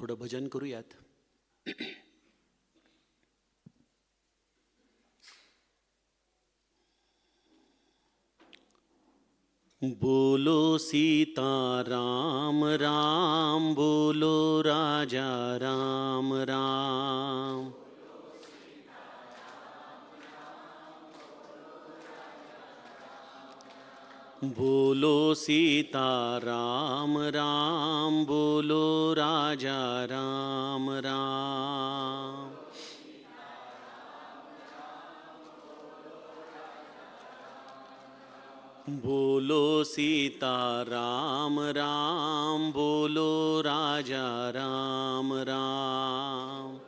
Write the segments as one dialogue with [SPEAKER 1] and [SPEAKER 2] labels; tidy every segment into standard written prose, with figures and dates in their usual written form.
[SPEAKER 1] थोडं भजन करूयात. बोलो सीता राम राम, बोलो राजा राम राम. बोलो सीता राम राम, बोलो राजा राम राम. बोलो सीता राम राम, बोलो राजा राम राम.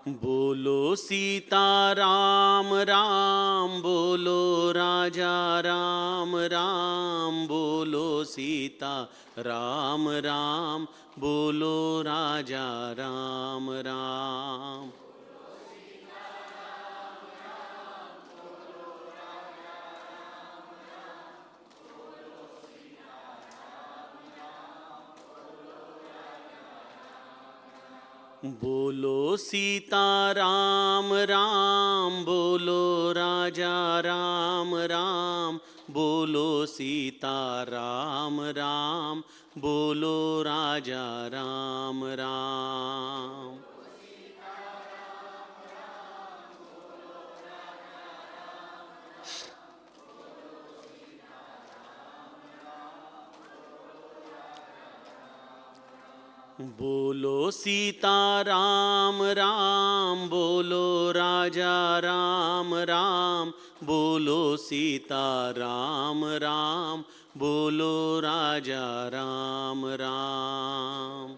[SPEAKER 1] बोलो सीता राम राम, बोलो राजा राम राम. बोलो सीता राम राम, बोलो राजा राम राम. बोलो सीता राम राम, बोलो राजा राम राम. बोलो सीता राम राम, बोलो राजा राम राम. बोलो सीता राम राम, बोलो राजा राम राम. बोलो सीता राम राम, बोलो राजा राम राम.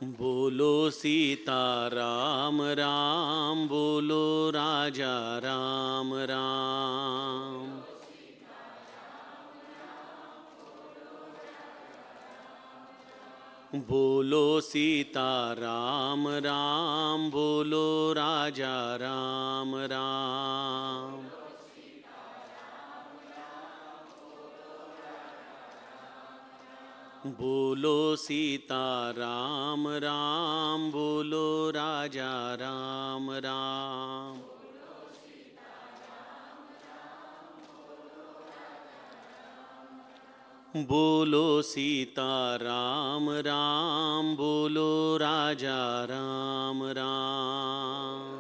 [SPEAKER 1] बोलो सीता राम राम, बोलो राजा राम राम. बोलो सीता राम राम, बोलो राजा राम राम. बोलो सीता राम राम, बोलो राजा राम राम. बोलो सीता राम राम, बोलो राजा राम राम.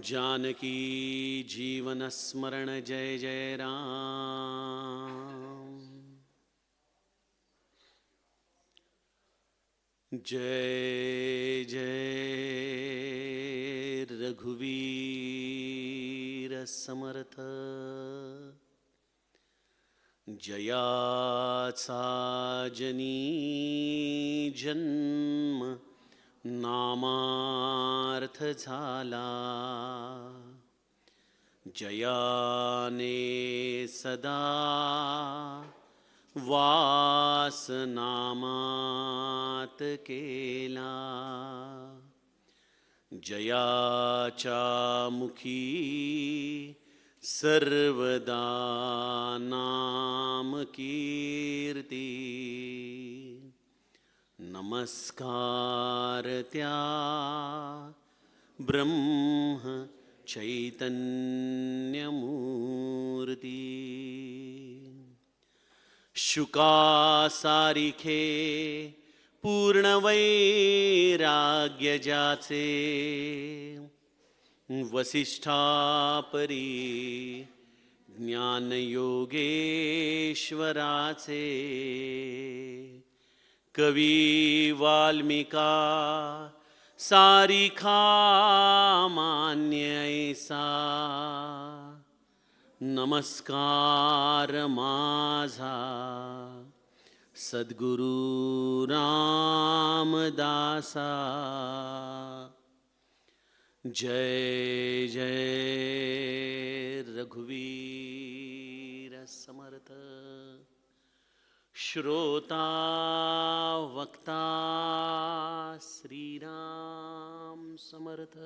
[SPEAKER 1] जानकी जीवन स्मरण जय जय राम. जय जय रघुवीर समर्थ. जयाचा जनी जन्म, नामार्थ झाला. जयाने सदा वास नामात केला. जयाच्या मुखी सर्वदा नाम कीर्ती. नमस्कार त्या ब्रह्म चैतन्य मूर्ती. शुका सारिखे पूर्ण वैराग्य ज्याचे. वसिष्ठा परी ज्ञान योगेश्वराचे. कवी वाल्मिका सारिखा मान्य ऐसा. नमस्कार माझा सद्गुरु रामदासा. जय जय रघुवीर समर्थ. श्रोता वक्ता श्रीराम समर्थ.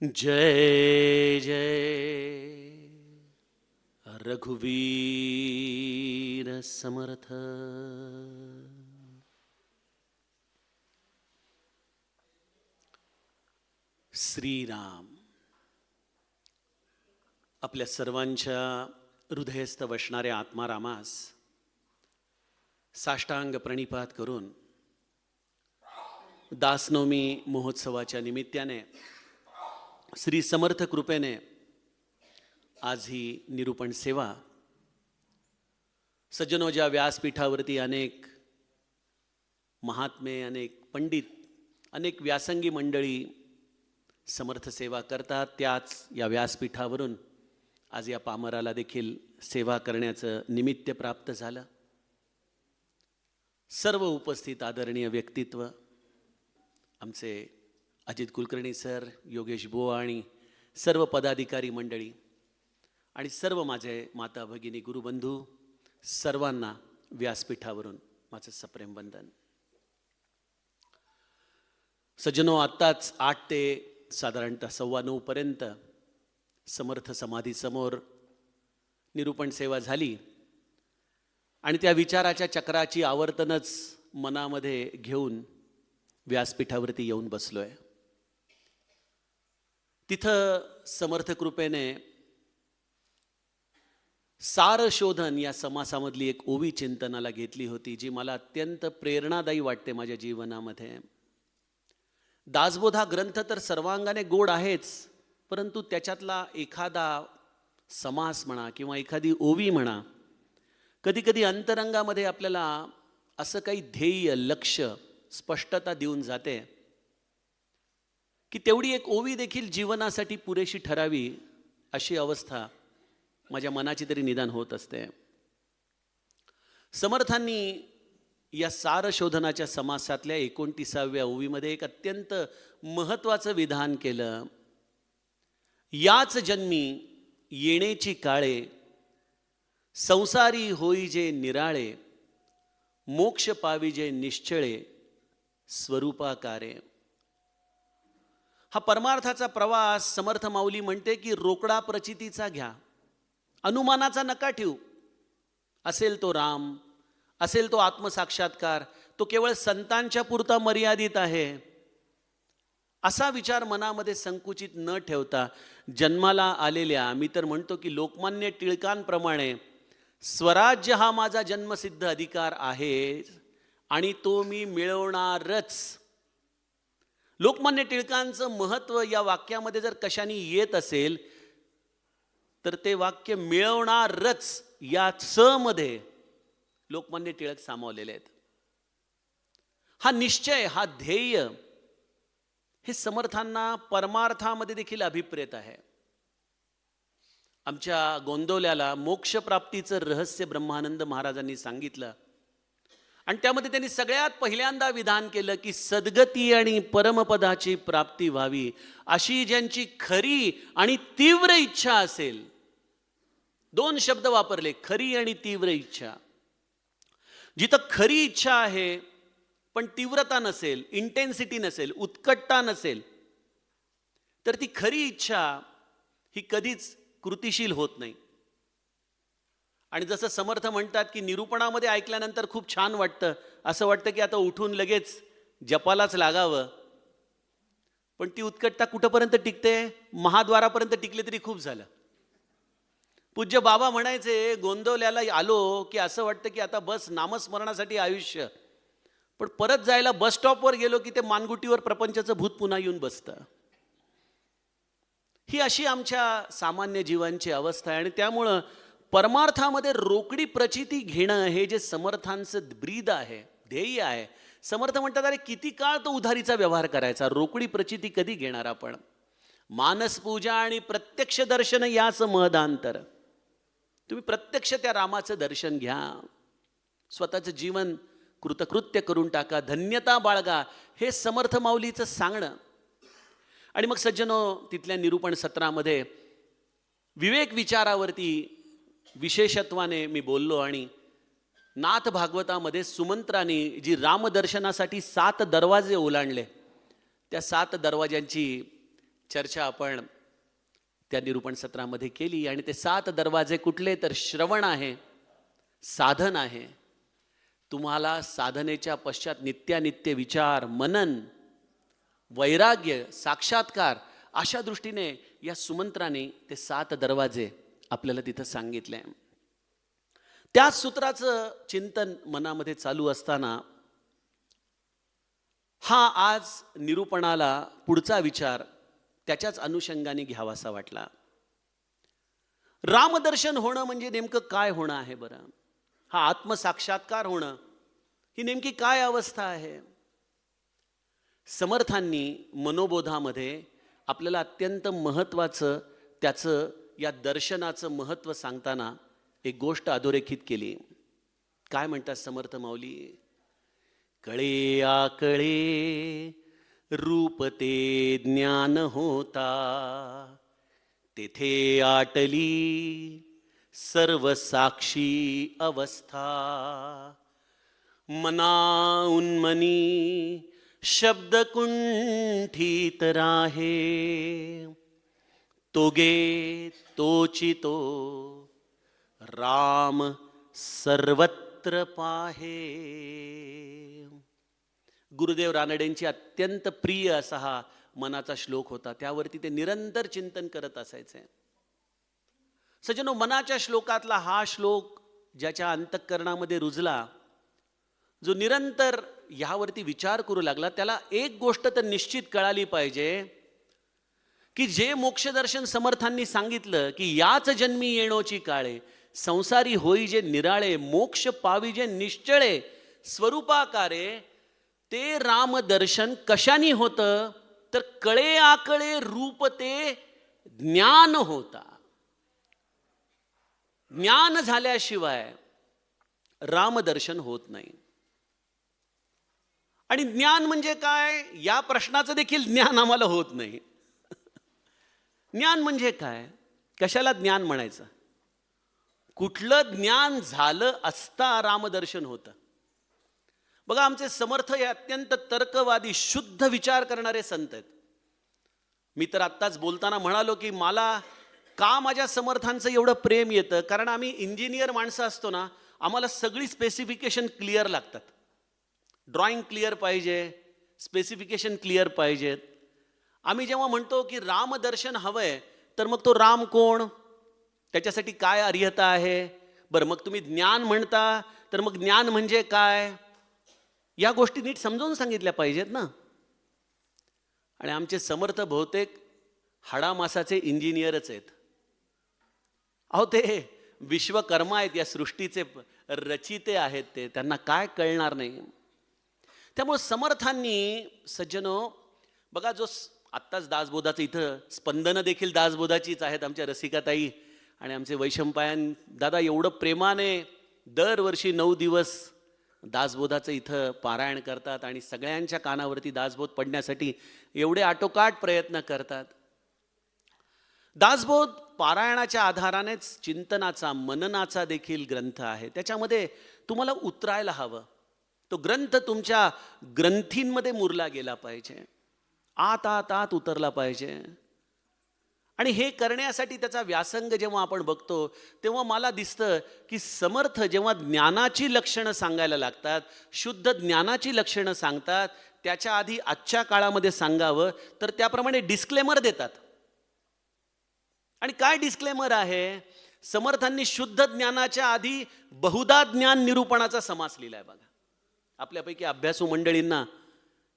[SPEAKER 1] जय जय रघुवीर समर्थ. श्रीराम आपल्या सर्वांच्या हृदयस्थ वसणाऱ्या आत्मारामास साष्टांग प्रणिपात करून दासनवमी महोत्सवाच्या निमित्ताने श्री समर्थ कृपेने आज ही निरूपण सेवा सज्जनो ज्या व्यासपीठावरती अनेक महात्मे, अनेक पंडित, अनेक व्यासंगी मंडळी समर्थ सेवा करतात, त्याच या व्यासपीठावरून आज या पामराला देखील सेवा करण्याचं निमित्त प्राप्त झालं. सर्व उपस्थित आदरणीय व्यक्तित्व, आमचे अजित कुलकर्णी सर, योगेश बुवा आणि सर्व पदाधिकारी मंडळी आणि सर्व माझे माता भगिनी गुरुबंधू, सर्वांना व्यासपीठावरून माझं सप्रेम वंदन. सज्जनो, आत्ताच 8 ते साधारणतः 8:15 पर्यंत समर्थ समाधीसमोर निरूपण सेवा झाली आणि त्या विचाराच्या चक्राची आवर्तनच मनामध्ये घेऊन व्यासपीठावरती येऊन बसलोय. तिथं समर्थ कृपेने सारशोधन या समासामधली एक ओवी चिंतनाला घेतली होती, जी मला अत्यंत प्रेरणादायी वाटते माझ्या जीवनामध्ये. दासबोध हा ग्रंथ तर सर्वांगाने गोड आहेच, परंतु त्याच्यातला एखादा समास म्हणा किंवा एखादी ओवी म्हणा, कधी कधी अंतरंगामध्ये आपल्याला असं काही ध्येय, लक्ष, स्पष्टता देऊन जाते की तेवढी एक ओवी देखील जीवनासाठी पुरेशी ठरावी, अशी अवस्था माझ्या मनाची तरी निदान होत असते. समर्थांनी या सारशोधनाच्या समासातल्या 29व्या ओवीमध्ये एक अत्यंत महत्त्वाचं विधान केलं. याच जन्मी येणेची काळे, संसारी होई जे निराळे, मोक्ष पावी जे निश्चळे, स्वरूपाकारे. हा परमार्थाचा प्रवास समर्थ माऊली म्हणते की रोकडा प्रचितीचा घ्या, अनुमानाचा नका ठेवू. असेल तो राम, असेल तो आत्मसाक्षात्कार, तो केवळ संतांच्या पुरता मर्यादित आहे, असा विचार मनामध्ये संकुचित न ठेवता जन्माला आलेल्या, मी तर म्हणतो की लोकमान्य टिळकांप्रमाणे, स्वराज्य हा माझा जन्मसिद्ध अधिकार आहे आणि तो मी मिळवणारच. लोकमान्य टिळकांचं महत्त्व या वाक्यामध्ये जर कशाने येत असेल तर ते वाक्य मिळवणारच या च मध्ये लोकमान्य टिळक सामावलेले आहेत. हा निश्चय, हा ध्येय, हे समर्थांना परमार्थामध्ये देखील अभिप्रेत आहे. आमच्या गोंदवल्याला मोक्षप्राप्तीचं रहस्य ब्रह्मानंद महाराजांनी सांगितलं आणि त्यामध्ये त्यांनी सगळ्यात पहिल्यांदा विधान केलं की सद्गती आणि परमपदाची प्राप्ती व्हावी अशी ज्यांची खरी आणि तीव्र इच्छा असेल. 2 शब्द वापरले, खरी आणि तीव्र इच्छा. जिथं खरी इच्छा आहे पण तीव्रता नसेल, इंटेन्सिटी नसेल, उत्कटता नसेल, तर ती खरी इच्छा ही कधीच कृतिशील होत नाही. आणि जसं समर्थ म्हणतात की निरूपणामध्ये ऐकल्यानंतर खूप छान वाटतं, असं वाटतं की आता उठून लगेच जपालाच लागावं, पण ती उत्कटता कुठंपर्यंत टिकते? महाद्वारापर्यंत टिकले तरी खूप झालं. पूज्य बाबा म्हणायचे, गोंदवल्याला आलो की असं वाटतं की आता बस नामस्मरणासाठी आयुष्य, पण परत जायला बस स्टॉपवर गेलो की ते मानगुटीवर प्रपंचाचं भूत पुन्हा येऊन बसतं. ही अशी आमच्या सामान्य जीवांची अवस्था आहे. आणि त्यामुळं परमार्थामध्ये रोकडी प्रचिती घेणं हे जे समर्थांचं ब्रीद आहे, ध्येय आहे. समर्थ म्हणतात, अरे किती काळ तो उधारीचा व्यवहार करायचा, रोकडी प्रचिती कधी घेणार आपण? मानस पूजा आणि प्रत्यक्ष दर्शन याच महदांतर. तुम्ही प्रत्यक्ष त्या रामाचं दर्शन घ्या, स्वतःचं जीवन कृतकृत्य करून टाका, धन्यता बाळगा, हे समर्थ माऊलीचं सांगणं. आणि मग सज्जनो, तिथल्या निरूपण सत्रामध्ये विवेक विचारावरती विशेषत्वाने मी बोललो आणि नाथ भागवतामध्ये सुमंत्राने जी रामदर्शनासाठी 7 दरवाजे ओलांडले, त्या 7 दरवाज्यांची चर्चा आपण त्या निरूपण सत्रामध्ये केली. आणि ते 7 दरवाजे कुठले तर श्रवण आहे, साधन आहे. तुम्हाला साधनेच्या पश्चात नित्यानित्य विचार, मनन, वैराग्य, साक्षात्कार अशा दृष्टीने या सुमंत्राने ते 7 दरवाजे आपल्याला तिथं सांगितले. त्या सूत्राचं चिंतन मनामध्ये चालू असताना हा आज निरूपणाला पुढचा विचार त्याच्याच अनुषंगाने घ्यावासा वाटला. रामदर्शन होणं म्हणजे नेमकं काय होणं आहे बरं? हा आत्मसाक्षात्कार होणं ही नेमकी काय अवस्था आहे? समर्थांनी मनोबोधामध्ये आपल्याला अत्यंत महत्त्वाचं त्याचं या दर्शनाचं महत्त्व सांगताना एक गोष्ट अधोरेखित केली. काय म्हणतात समर्थ माऊली? कळे आकळे रूप ते ज्ञान होता, तेथे आटली सर्व साक्षी अवस्था. मनाऊन मनी शब्द कुंठित राहे, तोगे तोची तो राम सर्वत्र पाहे. गुरुदेव रानडेंची अत्यंत प्रिय असा हा मनाचा श्लोक होता. त्यावरती ते निरंतर चिंतन करत असायचे. सज्जनो, मनाच्या श्लोकातला हा श्लोक ज्याच्या अंतःकरणामध्ये रुजला, जो निरंतर ह्यावरती विचार करू लागला, त्याला एक गोष्ट तर निश्चित कळाली पाहिजे की जे मोक्षदर्शन समर्थांनी सांगितलं की याच जन्मी येणोची काळे, संसारी होई जे निराळे, मोक्ष पावी जे निश्चळे, स्वरूपाकारे, ते रामदर्शन कशाने होतं तर कळे आकळे रूप ते ज्ञान होता. ज्ञान झाल्याशिवाय रामदर्शन होत नाही. आणि ज्ञान म्हणजे काय या प्रश्नाचं देखील ज्ञान आम्हाला होत नाही. ज्ञान म्हणजे काय? कशाला ज्ञान म्हणायचं? कुठलं ज्ञान झालं असता रामदर्शन होतं? बघा, आमचे समर्थ हे अत्यंत तर्कवादी, शुद्ध विचार करणारे संत आहेत. मी तर आत्ताच बोलताना म्हणालो की मला का माझ्या समर्थांचं एवढं प्रेम येतं, कारण आम्ही इंजिनियर माणसं असतो ना, आम्हाला सगळी स्पेसिफिकेशन क्लिअर लागतात. ड्रॉइंग क्लिअर पाहिजे, स्पेसिफिकेशन क्लिअर पाहिजेत. आम्ही जेव्हा म्हणतो की रामदर्शन हवंय, तर मग तो राम कोण, त्याच्यासाठी काय अर्हता आहे? बरं, मग तुम्ही ज्ञान म्हणता, तर मग ज्ञान म्हणजे काय? या गोष्टी नीट समजावून सांगितल्या पाहिजेत ना. आणि आमचे समर्थ बहुतेक हाडामासाचे इंजिनियरच आहेत. अहो, ते विश्वकर्मा आहेत, या सृष्टीचे रचिते आहेत. ते त्यांना काय कळणार नाही. त्यामुळे समर्थांनी, सज्जनो, बघा, जो आत्ताच दासबोधाचं इथं स्पंदनं देखील दासबोधाचीच आहेत. आमच्या रसिकाताई आणि आमचे वैशंपायन दादा एवढं प्रेमाने दरवर्षी 9 दिवस दासबोधाचं इथं पारायण करतात आणि सगळ्यांच्या कानावरती दासबोध पडण्यासाठी एवढे आटोकाट प्रयत्न करतात. दासबोध पारायणाच्या आधारानेच चिंतनाचा, मननाचा देखील ग्रंथ आहे. त्याच्यामध्ये तुम्हाला उतरायला हवं. तो ग्रंथ तुमच्या ग्रंथींमध्ये मुरला गेला पाहिजे, आत आत आत उतरला पाहिजे. आणि हे करण्यासाठी त्याचा व्यासंग जेव्हा आपण बघतो, तेव्हा मला दिसतं की समर्थ जेव्हा ज्ञानाची लक्षणं सांगायला लागतात, शुद्ध ज्ञानाची लक्षणं सांगतात, त्याच्या आधी आजच्या काळामध्ये सांगावं तर त्याप्रमाणे डिस्क्लेमर देतात. आणि काय डिस्क्लेमर आहे? समर्थांनी शुद्ध ज्ञानाच्या आधी बहुधा ज्ञान निरूपणाचा समास लिहिलाय. बघा, आपल्यापैकी अभ्यासू मंडळींना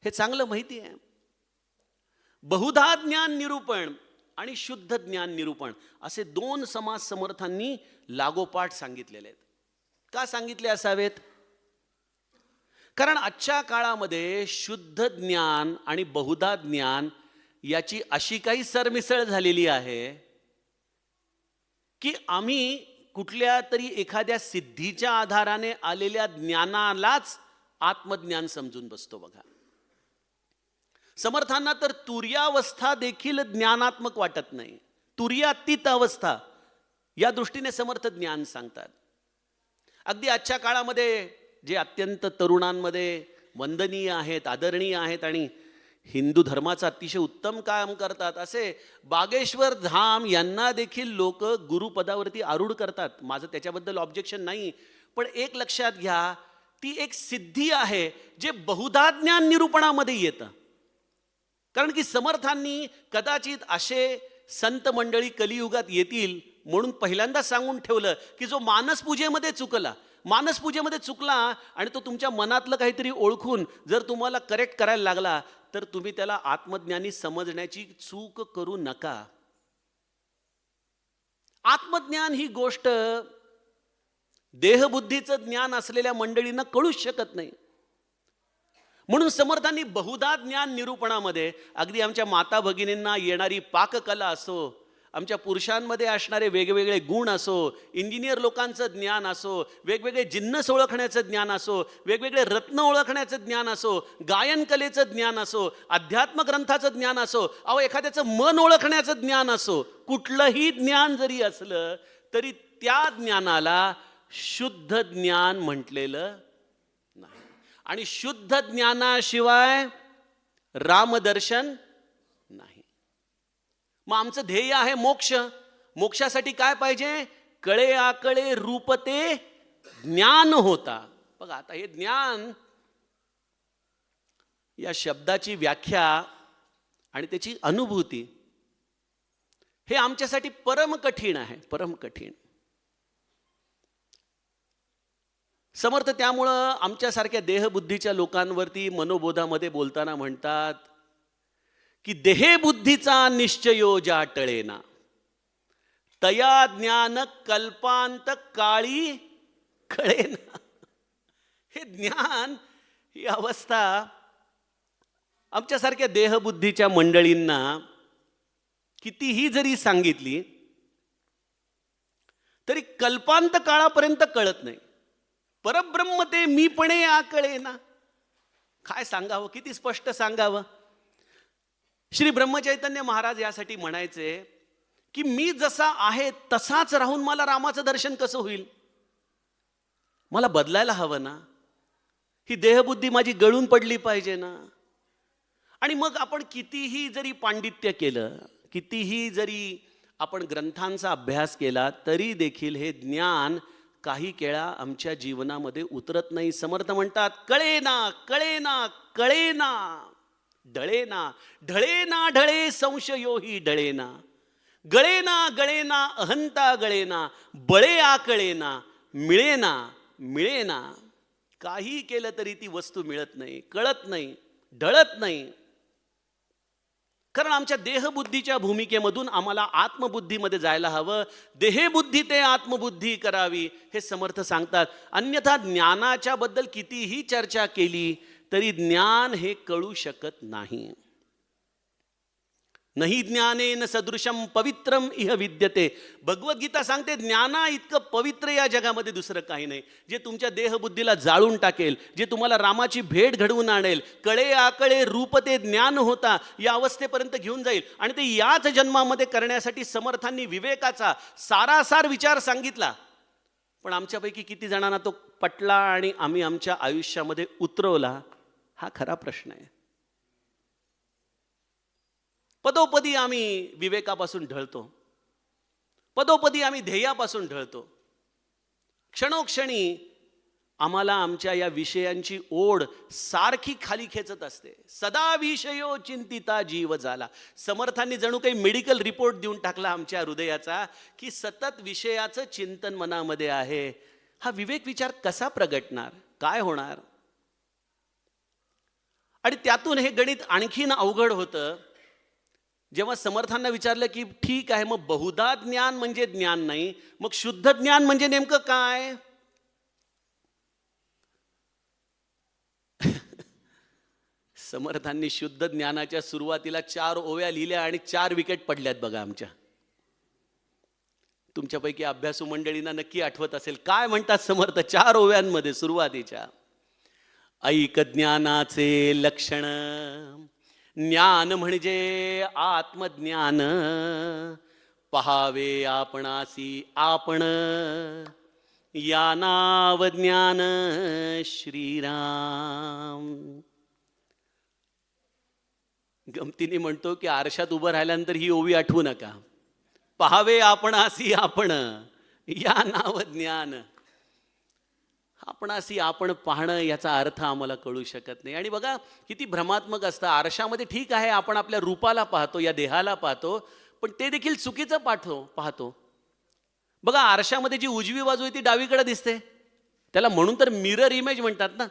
[SPEAKER 1] हे चांगलं माहिती आहे. बहुधा ज्ञान निरूपण आणि शुद्ध ज्ञान निरूपण असे 2 समास समर्थांनी लागोपाठ सांगितलेले आहेत. का सांगितले असावेत? कारण आजच्या काळामध्ये शुद्ध ज्ञान आणि बहुधा ज्ञान याची अशी काही सरमिसळ झालेली आहे की आम्ही कुठल्या तरी एखाद्या सिद्धीच्या आधाराने आलेल्या ज्ञानालाच आत्मज्ञान समजून बसतो. बघा, समर्थांना तर तुर्यावस्था देखील ज्ञानात्मक वाटत नाही. तुर्यातीत अवस्था या दृष्टीने समर्थ ज्ञान सांगतात. अगदी आजच्या काळामध्ये जे अत्यंत तरुणांमध्ये वंदनीय आहेत, आदरणीय आहेत आणि हिंदू धर्माचं अतिशय उत्तम काम करतात असे बागेश्वर धाम यांना देखील लोक गुरुपदावरती आरूढ करतात. माझं त्याच्याबद्दल ऑब्जेक्शन नाही, पण एक लक्षात घ्या, ती एक सिद्धी आहे जे बहुधा ज्ञान निरूपणामध्ये येतं. कारण की समर्थांनी कदाचित असे संत मंडळी कलियुगात येतील म्हणून पहिल्यांदा सांगून ठेवलं की जो मानसपूजेमध्ये चुकला आणि तो तुमच्या मनातलं काहीतरी ओळखून जर तुम्हाला करेक्ट करायला लागला तर तुम्ही त्याला आत्मज्ञानी समजण्याची चूक करू नका. आत्मज्ञान ही गोष्ट देहबुद्धीचं ज्ञान असलेल्या मंडळींना कळूच शकत नाही. म्हणून समर्थांनी बहुधा ज्ञान निरूपणामध्ये अगदी आमच्या माता भगिनींना येणारी पाककला असो, आमच्या पुरुषांमध्ये असणारे वेगवेगळे गुण असो, इंजिनियर लोकांचं ज्ञान असो, वेगवेगळे जिन्नस ओळखण्याचं ज्ञान असो, वेगवेगळे रत्न ओळखण्याचं ज्ञान असो, गायन कलेचं ज्ञान असो, अध्यात्म ग्रंथाचं ज्ञान असो, एखाद्याचं मन ओळखण्याचं ज्ञान असो, कुठलंही ज्ञान जरी असलं तरी त्या ज्ञानाला शुद्ध ज्ञान म्हटलेलं नाही. आणि शुद्ध ज्ञानाशिवाय रामदर्शन नाही. मग आमचं ध्येय आहे मोक्ष. मोक्षासाठी काय पाहिजे? कळे आकळे रूपते ज्ञान होता. बघा आता हे ज्ञान या शब्दाची व्याख्या आणि त्याची अनुभूती हे आमच्यासाठी परम कठीण आहे, परम कठीण. समर्थ त्यामुळं आमच्यासारख्या देहबुद्धीच्या लोकांवरती मनोबोधामध्ये बोलताना म्हणतात की देहबुद्धीचा निश्चयो ज्या टळेना तया ज्ञान कल्पांत काळी कळेना. हे ज्ञान, ही अवस्था आमच्यासारख्या देहबुद्धीच्या मंडळींना कितीही जरी सांगितली तरी कल्पांत काळापर्यंत कळत नाही. परब्रह्म ते मीपणे आकळेना. काय सांगावं, किती स्पष्ट सांगावं. श्री ब्रह्मचैतन्य महाराज यासाठी म्हणायचे की मी जसा आहे तसाच राहून मला रामाचं दर्शन कसं होईल? मला बदलायला हवं ना. ही देहबुद्धी माझी गळून पडली पाहिजे ना. आणि मग आपण कितीही जरी पांडित्य केलं, कितीही जरी आपण ग्रंथांचा अभ्यास केला तरी देखील हे ज्ञान काही केळा आमच्या जीवनामध्ये उतरत नाही. समर्थ म्हणतात कळेना कळेना कळेना ढळेना ढळेना ढळे संशयो ही ढळेना गळेना गळेना अहंता गळेना बळे आकळेना मिळेना मिळेना. काही केलं तरी ती वस्तू मिळत नाही, कळत नाही, ढळत नाही. कारण आमच्या देहबुद्धीच्या भूमिकेमधून आम्हाला आत्मबुद्धीमध्ये जायला हवं. देहबुद्धी ते आत्मबुद्धी करावी हे समर्थ सांगतात. अन्यथा ज्ञानाच्या बद्दल कितीही चर्चा केली तरी ज्ञान हे कळू शकत नाही. नाही ज्ञानेन सदृशम पवित्रम इह विद्यते. भगवद्गीता सांगते ज्ञाना इतकं पवित्र या जगामध्ये दुसरं काही नाही, जे तुमच्या देहबुद्धीला जाळून टाकेल, जे तुम्हाला रामाची भेट घडवून आणेल, कळे आकळे रूप ते ज्ञान होता या अवस्थेपर्यंत घेऊन जाईल. आणि ते याच जन्मामध्ये करण्यासाठी समर्थांनी विवेकाचा सारासार विचार सांगितला. पण आमच्यापैकी किती जणांना तो पटला आणि आम्ही आमच्या आयुष्यामध्ये उतरवला, हा खरा प्रश्न आहे. पदोपदी आम्ही विवेकापासून ढळतो, पदोपदी आम्ही ध्येयापासून ढळतो. क्षणोक्षणी आम्हाला आमच्या या विषयांची ओढ सारखी खाली खेचत असते. सदा विषयो चिंतिता जीव झाला. समर्थांनी जणू काही मेडिकल रिपोर्ट देऊन टाकला आमच्या हृदयाचा की सतत विषयाचं चिंतन मनामध्ये आहे. हा विवेक विचार कसा प्रगटणार, काय होणार? आणि त्यातून हे गणित आणखीन अवघड होतं जेव्हा समर्थांना विचारलं की ठीक आहे, मग बहुधा ज्ञान म्हणजे ज्ञान नाही, मग शुद्ध ज्ञान म्हणजे नेमकं काय? समर्थांनी शुद्ध ज्ञानाच्या सुरुवातीला 4 ओव्या लिहिल्या आणि 4 विकेट पडल्यात बघा आमच्या. तुमच्यापैकी अभ्यासू मंडळींना नक्की आठवत असेल काय म्हणतात समर्थ 4 ओव्यांमध्ये सुरुवातीच्या. ऐक ज्ञानाचे लक्षण, ज्ञान म्हणजे आत्मज्ञान, पहावे आपणासी आपण, या नाव ज्ञान श्रीराम. गमतीने म्हणतो की आरशात उभं राहिल्यानंतर ही ओवी आठवू नका. पहावे आपणासी आपण, या नाव ज्ञान. आपणासी आपण पाहणं याचा अर्थ आम्हाला कळू शकत नाही. आणि बघा किती भ्रमात्मक असतं. आरशामध्ये ठीक आहे आपण आपल्या रूपाला पाहतो, या देहाला पाहतो, पण ते देखील चुकीचं पाहतो. बघा आरशामध्ये जी उजवी बाजू आहे ती डावीकडे दिसते. त्याला म्हणून तर मिरर इमेज म्हणतात ना.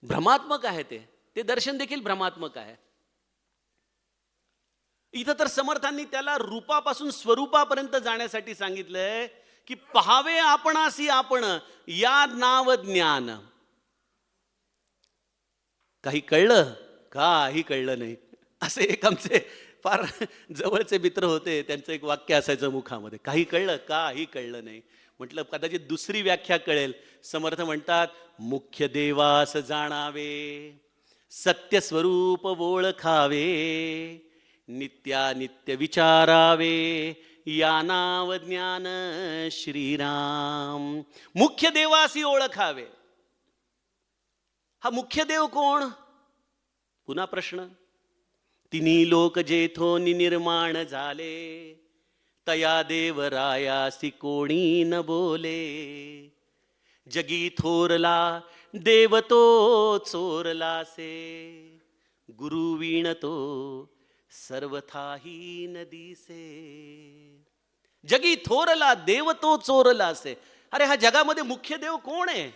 [SPEAKER 1] भ्रमात्मक आहे ते दर्शन देखील भ्रमात्मक आहे. इथं तर समर्थांनी त्याला रूपापासून स्वरूपापर्यंत जाण्यासाठी सांगितलंय की पहावे आपणासी आपण, या नाव ज्ञान. काही कळलं? काही कळलं नाही. असे एक आमचे फार जवळचे मित्र होते, त्यांचं एक वाक्य असायचं मुखामध्ये, काही कळलं? काही कळलं नाही. म्हटलं कदाचित दुसरी व्याख्या कळेल. समर्थ म्हणतात मुख्य देवास जाणावे, सत्य स्वरूप ओळखावे, नित्यानित्य विचारावे, या नाव ज्ञान श्रीराम. मुख्य देवासी ओळखावे. हा मुख्य देव कोण? पुन्हा प्रश्न. तिन्ही लोक जेथोनी निर्माण झाले, तया देवरायासी कोणी न बोले. जगी थोरला देव तो चोरलासे, गुरु वीण तो सर्वथाही न दिसे. जगी थोरला देव तो चोरलासे. अरे हा जगामध्ये मुख्य देव कोण आहे?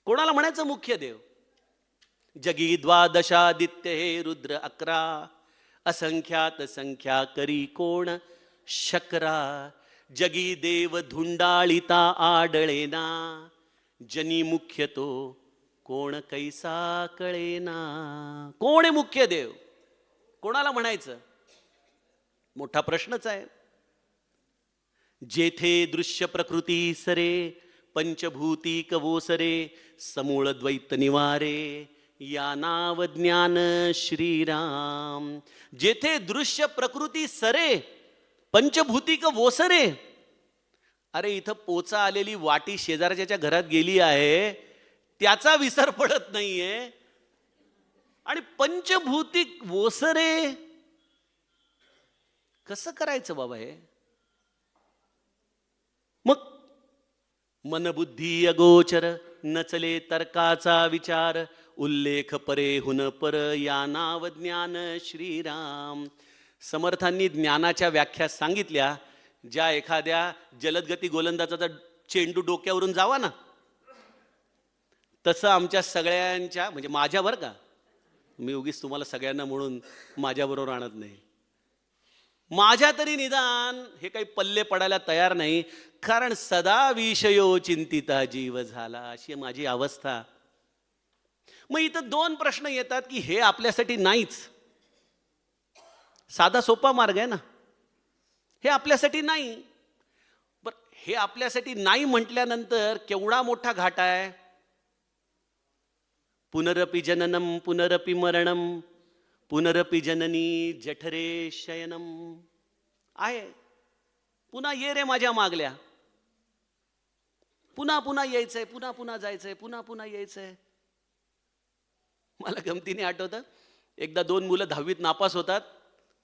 [SPEAKER 1] कोणाला म्हणायचं मुख्य देव? जगी द्वादशादित्य हे रुद्र 11, असंख्यात संख्या करी कोण शकरा. जगी देव धुंडाळिता आडळेना, जनी मुख्य तो कोण कैसा कळेना. कोण आहे मुख्य देव? कोणाला म्हणायचं? मोठा प्रश्नच आहे. जेथे दृश्य प्रकृती सरे, पंचभूतिक वोसरे, समूळ द्वैत निवारे, या नाव ज्ञान श्रीराम. जेथे दृश्य प्रकृती सरे, पंचभूतिक वोसरे. अरे इथं पोचा आलेली वाटी शेजारच्या घरात गेली आहे, त्याचा विसर पडत नाहीये. आणि पंचभूतिक वोसरे कसं करायचं बाबा हे? मग मनबुद्धी अगोचर, नचले तर्काचा विचार, उल्लेख परेहुन पर, या नाव ज्ञान श्रीराम. समर्थांनी ज्ञानाच्या व्याख्या सांगितल्या, ज्या एखाद्या जलदगती गोलंदाजाचा चेंडू डोक्यावरून जावा ना, तसं आमच्या सगळ्यांच्या, म्हणजे माझ्यावर का, मी उगीच तुम्हाला सगळ्यांना म्हणून माझ्याबरोबर आणत नाही, माझ्या तरी निदान हे काही पल्ले पडायला तयार नाही. कारण सदा विषयो चिंतिता जीव झाला, अशी माझी अवस्था. मग इथं दोन प्रश्न येतात की हे आपल्यासाठी नाहीच. साधा सोपा मार्ग आहे ना, हे आपल्यासाठी नाही. बरं, हे आपल्यासाठी नाही म्हटल्यानंतर केवढा मोठा घाटा आहे. पुनरपि जननम पुनरपि मरणम, पुनरपि जननी जठरे शयनम. आहे, पुन्हा ये रे माझ्या मागल्या, पुन्हा पुन्हा यायचंय, पुन्हा पुन्हा जायचंय, पुन्हा पुन्हा यायचंय. मला गमतीने आठवतं, एकदा 2 मुलं 10वीत नापास होतात.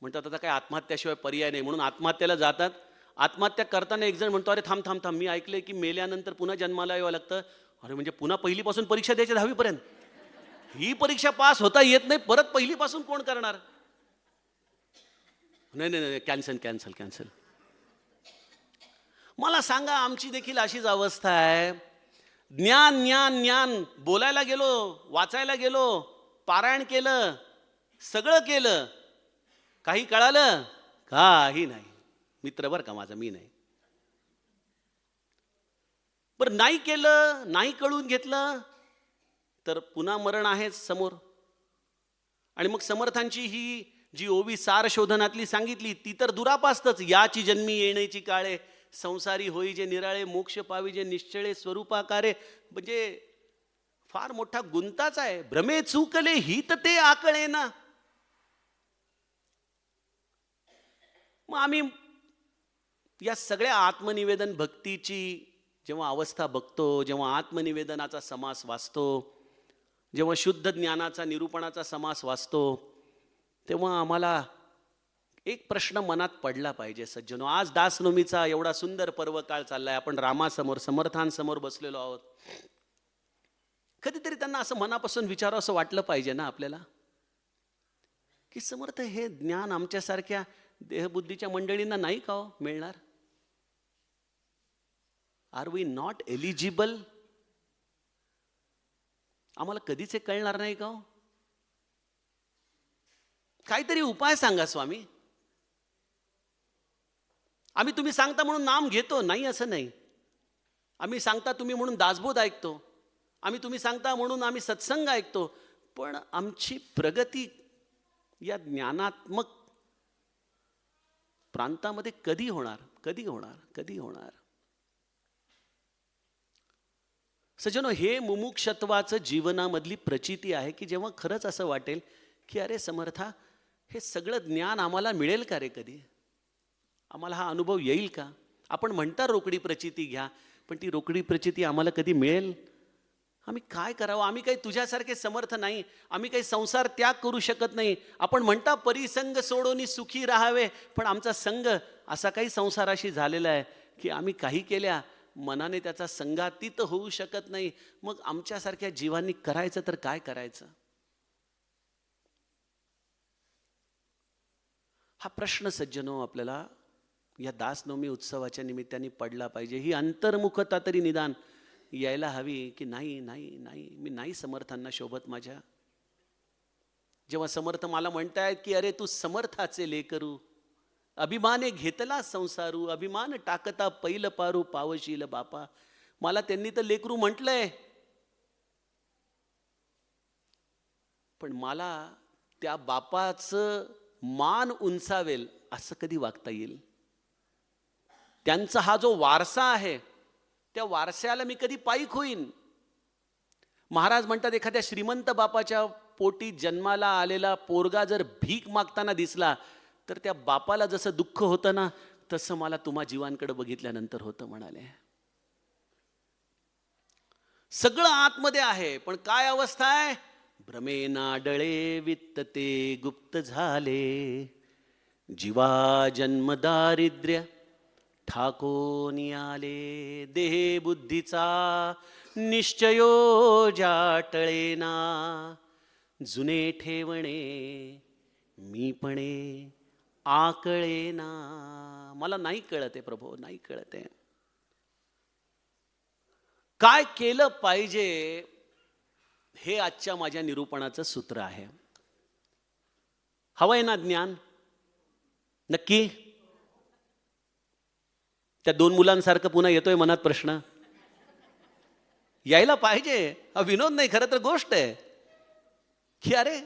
[SPEAKER 1] म्हणतात आता काय आत्महत्याशिवाय पर्याय नाही, म्हणून आत्महत्येला जातात. आत्महत्या करताना एक जण म्हणतो, अरे थांब थांब थांब, मी ऐकलंय की मेल्यानंतर पुन्हा जन्माला यावं लागतं. अरे म्हणजे पुन्हा पहिलीपासून परीक्षा द्यायची 10वीपर्यंत? ही परीक्षा पास होता येत नाही, परत पहिलीपासून कोण करणार? नाही नाही नाही, कॅन्सल कॅन्सल कॅन्सल. मला सांगा, आमची देखील अशीच अवस्था आहे. ज्ञान ज्ञान ज्ञान बोलायला गेलो, वाचायला गेलो, पारायण केलं, सगळं केलं, काही कळालं? काही नाही. मित्र बरं का माझा, मी नाही. बरं, नाही केलं, नाही कळून घेतलं तर पुन्हा मरण आहेच समोर. आणि मग समर्थांची ही जी ओवी सार शोधनातली सांगितली ती तर दुरापास्तच. याची जन्मी येण्याची काळे, संसारी होई जे निराळे, मोक्ष पावी जे निश्चळे स्वरूपाकारे. म्हणजे फार मोठा गुंताच आहे. भ्रमे चुकले हित ते आकळे ना. मग आम्ही या सगळ्या आत्मनिवेदन भक्तीची जेव्हा अवस्था बघतो, जेव्हा आत्मनिवेदनाचा समास वाचतो, जेव्हा शुद्ध ज्ञानाचा निरूपणाचा समास वाचतो, तेव्हा आम्हाला एक प्रश्न मनात पडला पाहिजे सज्जनो. आज दासनवमीचा एवढा सुंदर पर्व काळ चाललाय, आपण रामासमोर समर्थांसमोर बसलेलो आहोत. कधीतरी त्यांना असं मनापासून विचारावं असं वाटलं पाहिजे ना आपल्याला, की समर्थ हे ज्ञान आमच्यासारख्या देहबुद्धीच्या मंडळींना नाही का हो मिळणार? Are we not eligible? आम्हाला कधीच हे कळणार नाही का हो? काहीतरी उपाय सांगा स्वामी. आम्ही तुम्ही सांगता म्हणून नाम घेतो, नाही असं नाही. आम्ही सांगता तुम्ही म्हणून दासबोध ऐकतो, आम्ही तुम्ही सांगता म्हणून आम्ही सत्संग ऐकतो, पण आमची प्रगती या ज्ञानात्मक प्रांतामध्ये कधी होणार? कधी होणार? कधी होणार? सज्जनो, हे मुमुक्षत्वाचं जीवनामधली प्रचिती आहे की जेव्हा खरंच असं वाटेल की अरे समर्था, हे सगळं ज्ञान आम्हाला मिळेल का रे? कधी आम्हाला हा अनुभव येईल का? आपण म्हणता रोकडी प्रचिती घ्या, पण ती रोकडी प्रचिती आम्हाला कधी मिळेल? आम्ही काय करावं? आम्ही काही तुझ्यासारखे समर्थ नाही, आम्ही काही संसार त्याग करू शकत नाही. आपण म्हणता परिसंग सोडून सुखी राहावे, पण आमचा संग असा काही संसाराशी झालेला आहे की आम्ही काही केल्या मनाने त्याचा संगातीत होऊ शकत नाही. मग आमच्यासारख्या जीवांनी करायचं तर काय करायचं? हा प्रश्न सज्जनो आपल्याला या दासनवमी उत्सवाच्या निमित्ताने पडला पाहिजे. ही अंतर्मुखता तरी निदान यायला हवी की नाही नाही नाही, मी नाही समर्थांना शोभत माझ्या. जेव्हा समर्थ मला म्हणतायत की अरे तू समर्थाचे लेकरू, अभिमाने घेतला संसारू, अभिमान टाकता पैल पारू पावशील बापा. मला त्यांनी तर लेकरू म्हटलंय, पण मला त्या बापाचं मान उंचावेल असं कधी वागता येईल? त्यांचा हा जो वारसा आहे, त्या वारशाला मी कधी पाईक होईन? महाराज म्हणतात, एखाद्या श्रीमंत बापाच्या पोटी जन्माला आलेला पोरगा जर भीक मागताना दिसला तर त्या बापाला जसं दुःख होतं ना, तसं मला तुम्हा जीवांकडे बघितल्यानंतर होतं म्हणाले. सगळं आतमध्ये आहे, पण काय अवस्था आहे? भ्रमेना डळे वित्तते गुप्त झाले, जीवा जन्म दारिद्र्य ठाकोनी आले. देहे बुद्धीचा निश्चयो जाटळेना, जुने ठेवणे मीपणे आकळेना. मला नाही कळत आहे प्रभू, नाही कळत आहे. काय केलं पाहिजे हे आजच्या माझ्या निरूपणाचं सूत्र आहे. हवंय ना ज्ञान? नक्की? त्या दोन मुलांसारखं पुन्हा येतोय मनात प्रश्न? यायला पाहिजे. हा विनोद नाही, खरं तर गोष्ट आहे की अरे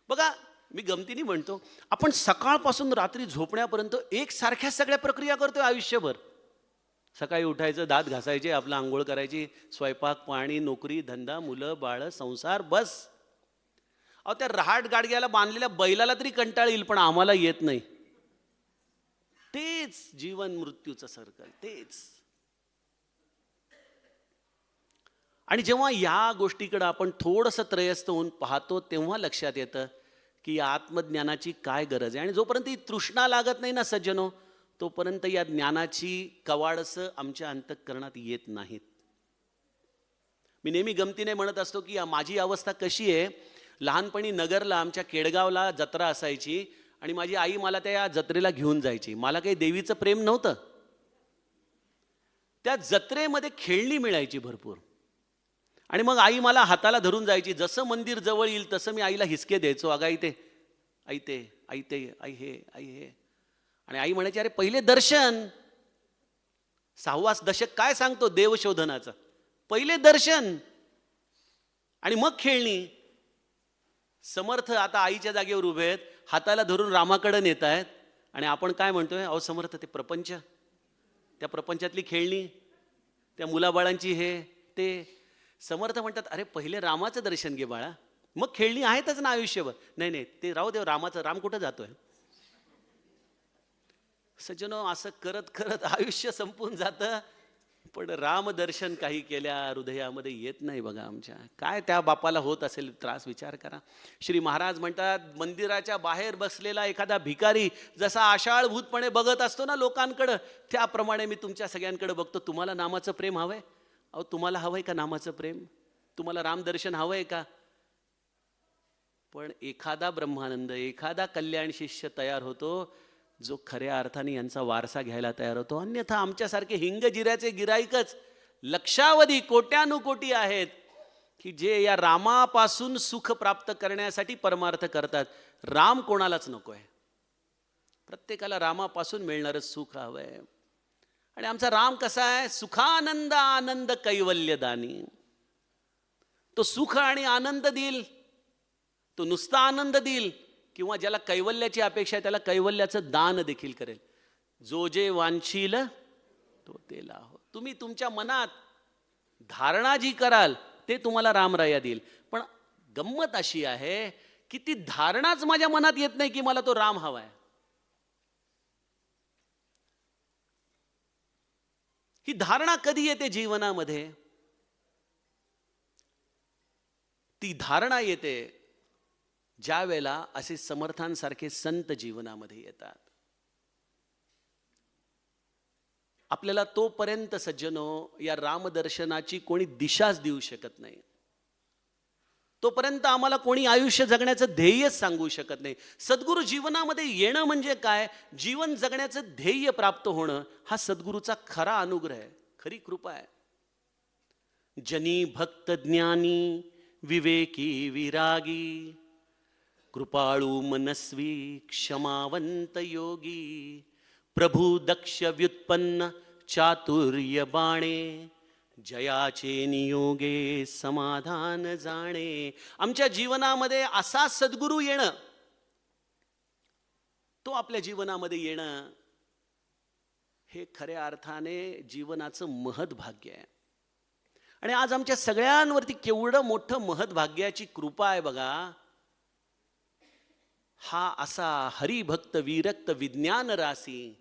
[SPEAKER 1] बघा, मी गमतीने म्हणतो, आपण सकाळपासून रात्री झोपण्यापर्यंत एकसारख्या सगळ्या प्रक्रिया करतोय आयुष्यभर. सकाळी उठायचं, दात घासायचे, आपलं आंघोळ करायची, स्वयंपाक पाणी, नोकरी धंदा, मुलं बाळ, संसार, बस. अहो, त्या रहाट गाडग्याला बांधलेल्या बैलाला तरी कंटाळ येईल, पण आम्हाला येत नाही. तेच जीवन मृत्यूचं सर्कल, तेच. आणि जेव्हा या गोष्टीकडे आपण थोडंसं त्रयस्थ होऊन पाहतो, तेव्हा लक्षात येतं की या आत्मज्ञानाची काय गरज आहे. आणि जोपर्यंत ही तृष्णा लागत नाही ना सज्जनो, तोपर्यंत या ज्ञानाची कवाडसं आमच्या अंतःकरणात येत नाहीत. मी नेहमी गमतीने म्हणत असतो की माझी अवस्था कशी आहे. लहानपणी नगरला, आमच्या केडगावला जत्रा असायची आणि माझी आई मला त्या जत्रेला घेऊन जायची. मला काही देवीचं प्रेम नव्हतं. त्या जत्रेमध्ये खेळणी मिळायची भरपूर, आणि मग आई मला हाताला धरून जायची. जसं मंदिर जवळ येईल तसं मी आईला हिसके द्यायचो. अगं आई ते, आई ते, आई ते, आई हे, आई हे. आणि आई म्हणायची, अरे पहिले दर्शन. 6वा दशक काय सांगतो देवशोधनाचा? पहिले दर्शन आणि मग खेळणी. समर्थ आता आईच्या जागेवर उभे आहेत, हाताला धरून रामाकडे नेत आहेत, आणि आपण काय म्हणतोय? अहो समर्थ, ते प्रपंच, त्या प्रपंचातली खेळणी, त्या मुलाबाळांची हे ते. समर्थ म्हणतात, अरे पहिले रामाचं दर्शन घे बाळा, मग खेळणी आहेतच ना आयुष्यभर. नाही नाही, ते राहू दे, रामाचं, राम कुठं जातोय? सज्जनो, असं करत करत आयुष्य संपून जातं, पण रामदर्शन काही केल्या हृदयामध्ये येत नाही बघा आमच्या. काय त्या बापाला होत असेल त्रास, विचार करा. श्री महाराज म्हणतात, मंदिराच्या बाहेर बसलेला एखादा भिकारी जसा आशाळभूतपणे बघत असतो ना लोकांकडं, त्याप्रमाणे मी तुमच्या सगळ्यांकडे बघतो. तुम्हाला नामाचं प्रेम हवंय? अहो, तुम्हाला हवंय का नामाचं प्रेम? तुम्हाला रामदर्शन हवंय का? पण एखादा ब्रह्मानंद, एखादा कल्याण शिष्य तयार होतो जो खऱ्या अर्थाने यांचा वारसा घ्यायला तयार होतो. अन्यथा आमच्यासारखे हिंगजिऱ्याचे गिराईकच लक्षावधी कोट्यानुकोटी आहेत की जे या रामापासून सुख प्राप्त करण्यासाठी परमार्थ करतात. राम कोणालाच नकोय. प्रत्येकाला रामापासून मिळणारं सुख हवंय. आणि आमचा राम कसा आहे? सुखानंद आनंद कैवल्यदानी. तो सुख आणि आनंद देईल, तो नुसता आनंद देईल, किंवा ज्याला कैवल्याची अपेक्षा आहे त्याला कैवल्याचं दान देखील करेल. जो जे वांछील तो ते लाहो. तुम्ही तुमच्या मनात धारणा जी कराल ते तुम्हाला रामराया देईल. पण गंमत अशी आहे की ती धारणाच माझ्या मनात येत नाही की मला तो राम हवाय. ही धारणा कधी येते जीवनामध्ये? ती धारणा येते ज्या वेळेला असे समर्थांसारखे संत जीवनामध्ये येतात. आपल्याला तोपर्यंत सज्जनो या रामदर्शनाची कोणी दिशाच देऊ शकत नाही. तोपर्यंत आम्हाला कोणी आयुष्य जगण्याचं ध्येयच सांगू शकत नाही. सद्गुरू जीवनामध्ये येणं म्हणजे काय? जीवन जगण्याचं ध्येय प्राप्त होणं हा सद्गुरूचा खरा अनुग्रह आहे, खरी कृपा आहे. जनी भक्त ज्ञानी विवेकी विरागी, कृपाळू मनस्वी क्षमावंत योगी, प्रभू दक्ष व्युत्पन्न चातुर्य बाणे, जयाचे नियोगे समाधान जाणे. आमच्या जीवनामध्ये असा सद्गुरू येणं, तो आपल्या जीवनामध्ये येणं हे खऱ्या अर्थाने जीवनाचं महत्भाग्य आहे. आणि आज आमच्या सगळ्यांवरती केवढं मोठं महत्भाग्याची कृपा आहे बघा. हा असा हरिभक्त विरक्त विज्ञान रासी,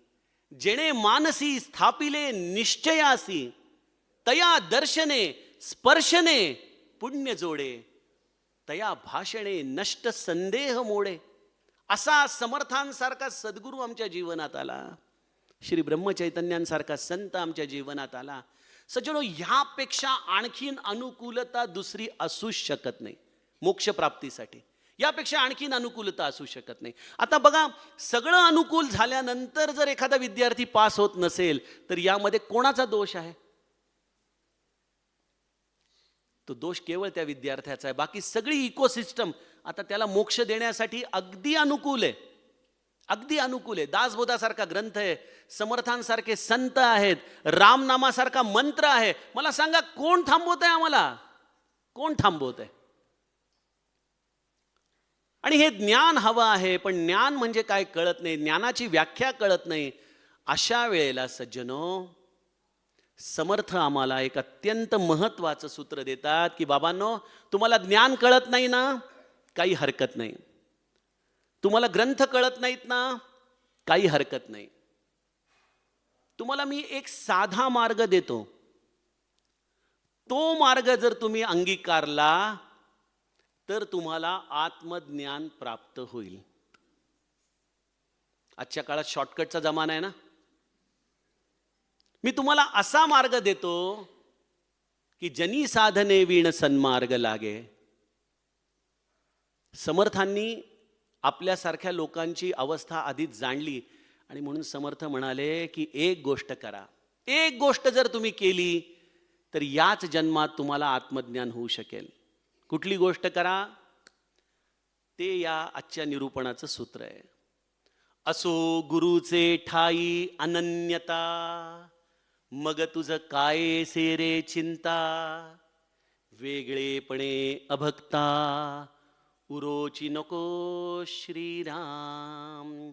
[SPEAKER 1] जेणे मानसी स्थापिले निश्चयासी, तया दर्शने स्पर्शने पुण्य जोडे, तया भाषणे नष्ट संदेह मोडे. असा समर्थांसारखा सद्गुरू आमच्या जीवनात आला, श्री ब्रह्मचैतन्यांसारखा संत आमच्या जीवनात आला. सज्जनो, ह्यापेक्षा आणखीन अनुकूलता दुसरी असूच शकत नाही मोक्षप्राप्तीसाठी. यापेक्षा आणखीन अनुकूलता असू शकत नाही. आता बघा, सगळं अनुकूल झाल्यानंतर जर एखादा विद्यार्थी पास होत नसेल तर यामध्ये कोणाचा दोष आहे? तो दोष केवळ त्या विद्यार्थ्याचा आहे. बाकी सगळी इकोसिस्टम आता त्याला मोक्ष देण्यासाठी अगदी अनुकूल आहे, अगदी अनुकूल आहे. दासबोधासारखा ग्रंथ आहे, समर्थांसारखे संत आहेत, रामनामासारखा मंत्र आहे. मला सांगा, कोण थांबवत आहे आम्हाला? कोण थांबवत आहे? आणि हे ज्ञान हवं आहे, पण ज्ञान म्हणजे काय कळत नाही, ज्ञानाची व्याख्या कळत नाही. अशा वेळेला सज्जनो, समर्थ आम्हाला एक अत्यंत महत्त्वाचं सूत्र देतात की बाबांनो, तुम्हाला ज्ञान कळत नाही ना, काही हरकत नाही. तुम्हाला ग्रंथ कळत नाहीत ना, काही हरकत नाही. तुम्हाला मी एक साधा मार्ग देतो. तो मार्ग जर तुम्ही अंगीकारला तर तुम्हाला आत्मज्ञान प्राप्त होईल. आजच्या काळात शॉर्टकटचा जमाना आहे ना. मी तुम्हाला असा मार्ग देतो की जनी साधने वीण सन्मार्ग लागे. समर्थांनी आपल्यासारख्या लोकांची अवस्था आधीच जाणली आणि म्हणून समर्थ म्हणाले की एक गोष्ट करा. एक गोष्ट जर तुम्ही केली तर याच जन्मात तुम्हाला आत्मज्ञान होऊ शकेल. कुठली गोष्ट करा? ते या आजच्या निरूपणाचं सूत्र आहे. असो गुरुचे ठाई अनन्यता, मग तुझं काय से रे चिंता, वेगळेपणे अभक्ता उरोची नको श्रीराम.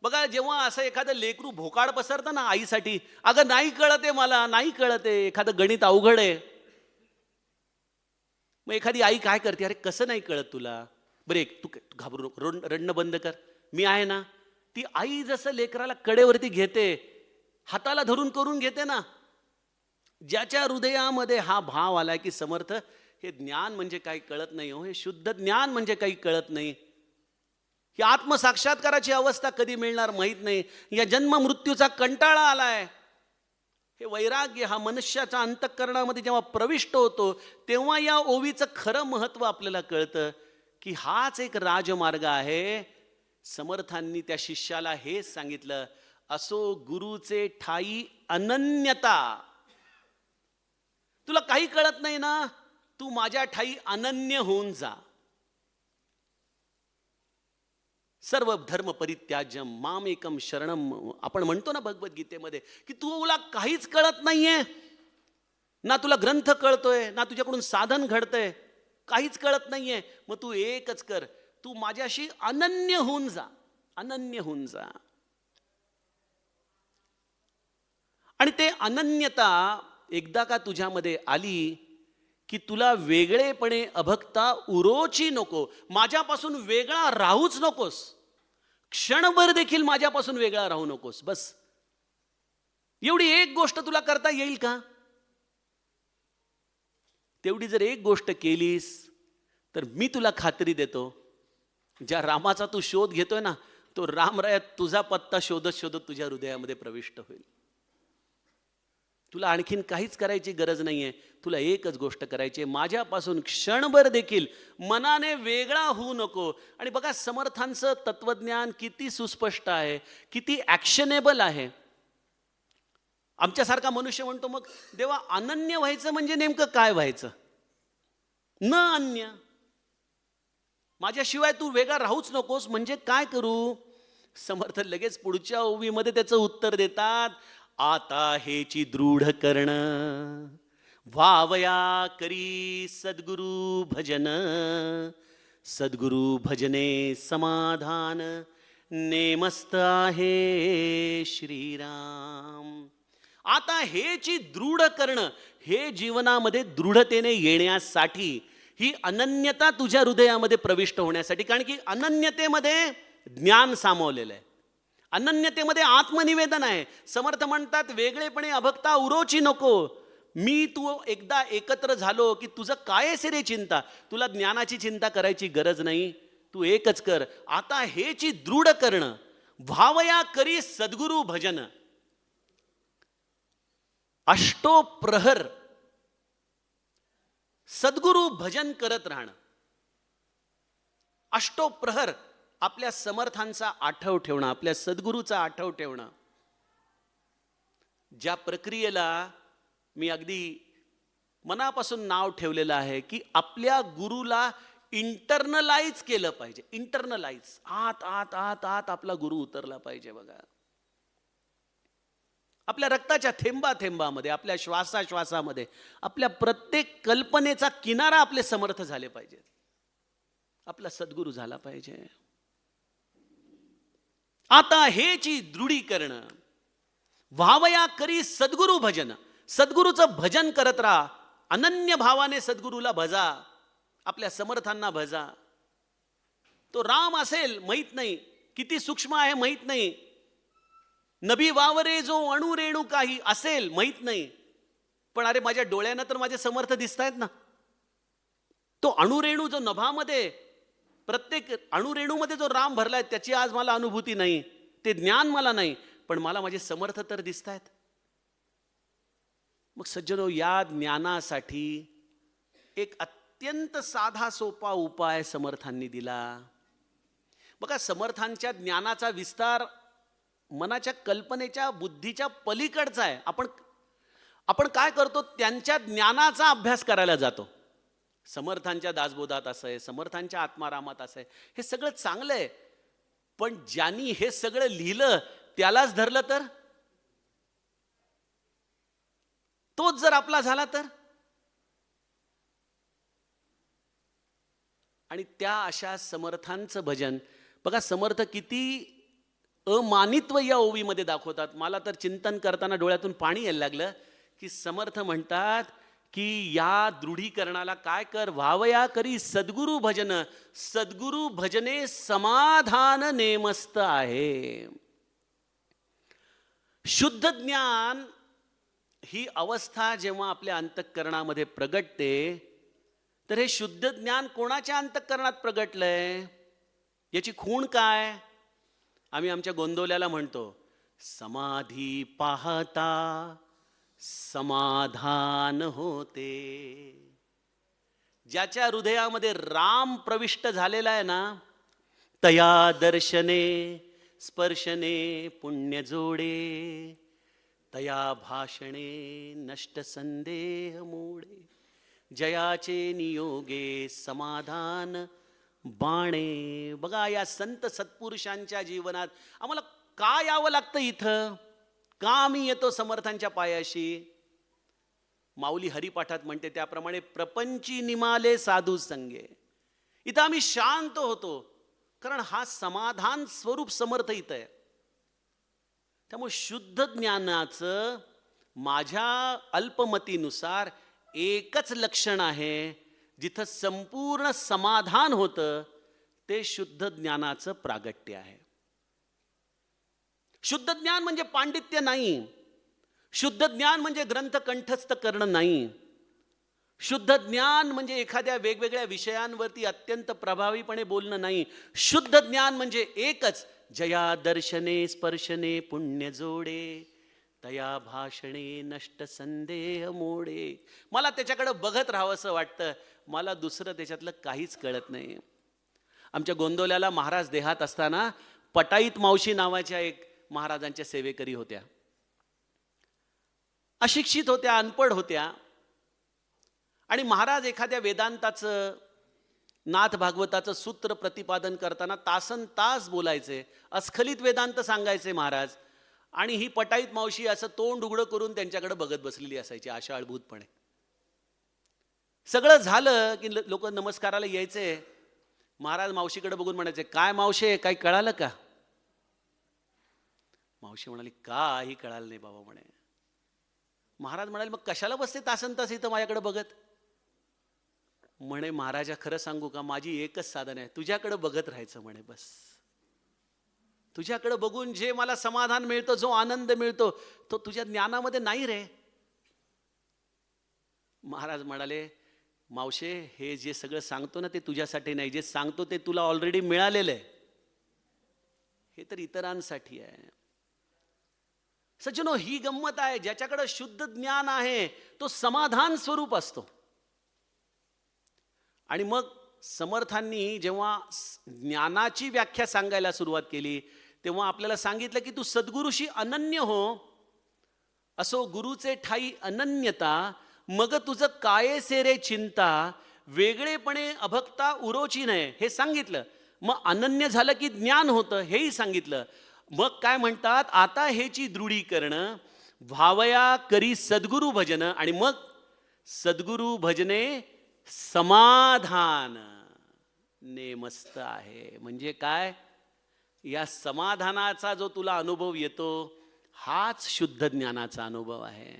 [SPEAKER 1] बघा, जेव्हा असं एखादं लेकरू भोकाड पसरतं ना आईसाठी, अगं नाही कळत आहे मला, नाही कळत आहे, एखादं गणित अवघड आहे. मग एखादी आई काय करते, अरे कसं नाही कळत तुला? बरे तू घाबरू नको, रडणं बंद कर, मी आहे ना, ती आई जसं लेकराला कडेवरती घेते, हाताला धरून करून घेते ना, ज्याच्या हृदयामध्ये हा भाव आलाय की समर्थ, हे ज्ञान म्हणजे काही कळत नाही हो, हे शुद्ध ज्ञान म्हणजे काही कळत नाही, ही आत्मसाक्षात्काराची अवस्था कधी मिळणार माहीत नाही, या जन्म मृत्यूचा कंटाळा आलाय, हे वैराग्य हा मनुष्याच्या अंतःकरणामध्ये जेव्हा प्रविष्ट होतो तेव्हा या ओवीचं खरं महत्त्व आपल्याला कळतं की हाच एक राजमार्ग आहे. समर्थांनी त्या शिष्याला हेच सांगितलं, असो गुरुचे ठाई अनन्यता. तुला काही कळत नाही ना, तू माझ्या ठाई अनन्य होऊन जा. सर्व धर्म परित्याज्यम माम एकम शरणम, आपण म्हणतो ना भगवद्गीतेमध्ये की तुला काहीच कळत नाहीये ना, तुला ग्रंथ कळतोय ना, तुझ्याकडून साधन घडतंय, काहीच कळत नाहीये, मग तू एकच कर, तू माझ्याशी अनन्य होऊन जा, अनन्य होऊन जा. आणि ते अनन्यता एकदा का तुझ्यामध्ये आली की तुला वेगळेपणे अभक्ता उरोची नको, माझ्यापासून वेगळा राहूच नकोस, क्षणभर देखील माझ्यापासून वेगळा राहू नकोस. बस एवढी एक गोष्ट तुला करता येईल का? तेवढी जर एक गोष्ट केलीस तर मी तुला खात्री देतो, ज्या रामाचा तू शोध घेतोय ना, तो रामराय तुझा पत्ता शोधत शोधत तुझ्या हृदयामध्ये प्रविष्ट होईल. तुला आणखीन काहीच करायची गरज नाहीये, तुला एकच गोष्ट करायची, माझ्यापासून क्षणभर देखील मनाने वेगळा होऊ नको. आणि बघा समर्थांचं तत्वज्ञान किती सुस्पष्ट आहे, किती ॲक्शनेबल आहे. आमच्यासारखा मनुष्य म्हणतो मग देवा अनन्य व्हायचं म्हणजे नेमकं काय व्हायचं? न अन्य, माझ्याशिवाय तू वेगळा राहूच नकोस म्हणजे काय करू? समर्थ लगेच पुढच्या ओवीमध्ये त्याचं उत्तर देतात, आता हेची दृढ कर्ण व्हावया करी सद्गुरु भजन, सद्गुरु भजने समाधान नेमस्त आहे श्रीराम. आता हेची दृढ कर्ण, हे जीवनामध्ये दृढतेने येण्यासाठी, ही अनन्यता तुझ्या हृदयामध्ये प्रविष्ट होण्यासाठी, कारण की अनन्यतेमध्ये ज्ञान सामावलेलं आहे, अनन्यतेमध्ये आत्मनिवेदन आहे. समर्थ म्हणतात वेगळेपणे अभक्ता उरोची नको, मी तू एकदा एकत्र झालो की तुझं काय असे रे चिंता, तुला ज्ञानाची चिंता करायची गरज नाही, तू एकच कर, आता हेची दृढ कर्ण भावया करी सद्गुरु भजन. अष्टोप्रहर सद्गुरु भजन करत राहणं, अष्टोप्रहर आपल्या समर्थांचा आठव ठेवणं, आपल्या सद्गुरूचा आठव ठेवणं. ज्या प्रक्रियेला मी अगदी मनापासून नाव ठेवलेलं आहे की आपल्या गुरुला इंटरनलाइज केलं पाहिजे. इंटरनलाइज, आत आत आत आत आपला गुरु उतरला पाहिजे. बघा आपल्या रक्ताच्या थेंबा थेंबामध्ये, आपल्या श्वासाश्वासामध्ये, आपल्या प्रत्येक कल्पनेचा किनारा आपले समर्थ झाले पाहिजेत, आपला सद्गुरू झाला पाहिजे. आता हेची दृढीकरण व्हावया करी सद्गुरु भजन, सद्गुरूचं भजन करत राहा, अनन्य भावाने सद्गुरूला भजा, आपल्या समर्थांना भजा. तो राम असेल माहीत नाही, किती सूक्ष्म आहे माहीत नाही, नभी वावरे जो अणुरेणू काही असेल माहीत नाही, पण अरे माझ्या डोळ्यानं तर माझे समर्थ दिसत आहेत ना. तो अणुरेणू जो नभामध्ये, प्रत्येक अणुरेणूमध्ये जो राम भरलाय त्याची आज मला अनुभूती नाही, ते ज्ञान मला नाही, पण मला माझे समर्थ तर दिसत आहेत. मग सज्जनो, या ज्ञानासाठी एक अत्यंत साधा सोपा उपाय समर्थांनी दिला. बघा समर्थांच्या ज्ञानाचा विस्तार मनाच्या कल्पनेच्या बुद्धीच्या पलीकडचा आहे. आपण काय करतो, त्यांच्या ज्ञानाचा अभ्यास करायला जातो. समर्थांच्या दासबोधात असं आहे, समर्थांच्या आत्मारामात असं आहे, हे सगळं चांगलं आहे, पण ज्यांनी हे सगळं लिहिलं त्यालाच धरलं तर, तोच जर आपला झाला तर. आणि त्या अशा समर्थांचं भजन बघा, समर्थ किती अमानित्व या ओवीमध्ये दाखवतात. मला तर चिंतन करताना डोळ्यातून पाणी यायला लागलं की समर्थ म्हणतात की या दृढीकरणाला काय कर, व्हावया करी सद्गुरु भजन, सद्गुरु भजने समाधान नेमस्त आहे. शुद्ध ज्ञान ही अवस्था जेव्हा आपल्या अंतःकरणामध्ये प्रगटते, तर हे शुद्ध ज्ञान कोणाच्या अंतःकरणात प्रगटलंय, याची खूण काय? आम्ही आमच्या गोंदवल्याला म्हणतो, समाधी पाहता समाधान होते. ज्याच्या हृदयामध्ये राम प्रविष्ट झालेला आहे ना, तया दर्शने स्पर्शने पुण्य जोडे, तया भाषणे नष्ट संदेह मोडे, जयाचे नियोगे समाधान बाणे. बघा, या संत सत्पुरुषांच्या जीवनात आम्हाला का यावं लागतं इथं? का आम्ही येतो समर्थांच्या पायाशी? माऊली हरिपाठात म्हणते त्याप्रमाणे, प्रपंची निमाले साधू संगे. इथं आम्ही शांत होतो कारण हा समाधान स्वरूप समर्थ इथं आहे. त्यामुळे शुद्ध ज्ञानाचं माझ्या अल्पमतीनुसार एकच लक्षण आहे, जिथं संपूर्ण समाधान होतं ते शुद्ध ज्ञानाचं प्रागट्य आहे. शुद्ध ज्ञान म्हणजे पांडित्य नाही. शुद्ध ज्ञान म्हणजे ग्रंथ कंठस्थ करणं नाही. शुद्ध ज्ञान म्हणजे एखाद्या वेगवेगळ्या विषयांवरती अत्यंत प्रभावीपणे बोलणं नाही. शुद्ध ज्ञान म्हणजे एकच, जया दर्शने स्पर्शने पुण्य जोडे, तया भाषणे नष्ट संदेह मोडे. मला त्याच्याकडे बघत राहावं असं वाटतं, मला दुसरं त्याच्यातलं काहीच कळत नाही. आमच्या गोंदवल्याला महाराज देहात असताना पटाईत मावशी नावाच्या एक महाराजांच्या सेवेकरी होत्या. अशिक्षित होत्या, अनपढ होत्या. आणि महाराज एखाद्या वेदांताचं, नाथ भागवताचं सूत्र प्रतिपादन करताना तासन तास बोलायचे, अस्खलित वेदांत सांगायचे महाराज. आणि ही पटाईत मावशी असं तोंड उघडं करून त्यांच्याकडे बघत बसलेली असायची आशाळभूतपणे. सगळं झालं की लोक नमस्काराला यायचे. महाराज मावशीकडे बघून म्हणायचे, काय मावशे, काही कळालं का? मावशी म्हणाली, काही कळालं नाही बाबा म्हणे. महाराज म्हणाले, मग कशाला बसते तासन तास इथं माझ्याकडे बघत? म्हणे, महाराजा खरं सांगू का, माझी एकच साधन आहे, तुझ्याकडे बघत राहायचं म्हणे. बस तुझ्याकडे बघून जे मला समाधान मिळतं, जो आनंद मिळतो, तो तुझ्या ज्ञानामध्ये नाही रे. महाराज म्हणाले, मावशे, हे जे सगळं सांगतो ना ते तुझ्यासाठी नाही, जे सांगतो ते तुला ऑलरेडी मिळालेलं आहे, हे तर इतरांसाठी आहे. सज्जनो, ही गंमत आहे. ज्याच्याकडे शुद्ध ज्ञान आहे तो समाधान स्वरूप असतो. आणि मग समर्थांनी जेव्हा ज्ञानाची व्याख्या सांगायला सुरुवात केली, तेव्हा आपल्याला सांगितलं की तू सद्गुरुशी अनन्य हो, असो गुरुचे ठाई अनन्यता, मग तुझं कायेसे रे चिंता, वेगळेपणे अभक्ता उरोची नये, हे सांगितलं. मग अनन्य झालं की ज्ञान होतं, हेही सांगितलं. मग काय म्हणतात, आता हेची दृढीकरण व्हावया करी सद्गुरु भजन, आणि मग सद्गुरु भजने समाधान नेमस्त आहे. म्हणजे काय, या समाधानाचा जो तुला अनुभव येतो हाच शुद्ध ज्ञानाचा अनुभव आहे.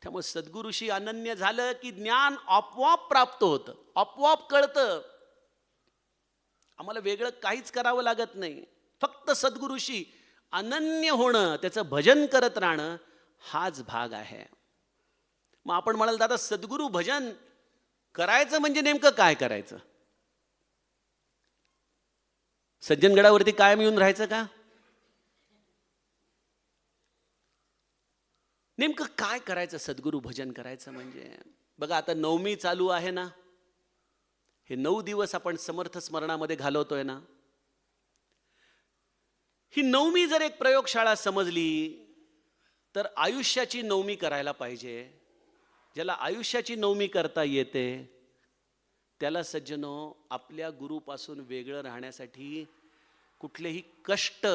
[SPEAKER 1] त्यामुळे सद्गुरुशी अनन्य झालं की ज्ञान आपोआप प्राप्त होतं, आपोआप कळतं. आम्हाला वेगळं काहीच करावं लागत नाही. फक्त सद्गुरुशी अनन्य होणं, त्याचं भजन करत राहणं, हाच भाग आहे. मग आपण म्हणाल, दादा सद्गुरु भजन करायचं म्हणजे नेमकं काय करायचं? सज्जनगडावरती कायम येऊन राहायचं का? नेमकं काय करायचं सद्गुरु भजन करायचं म्हणजे? बघा, आता नवमी चालू आहे ना, हे 9 दिवस आपण समर्थ स्मरणामध्ये घालवतोय ना. ही नवमी जर एक प्रयोगशाळा समजली तर आयुष्याची नवमी करायला पाहिजे. ज्याला आयुष्याची नवमी करता येते त्याला सज्जनो आपल्या गुरुपासून वेगळं राहण्यासाठी कुठलेही कष्ट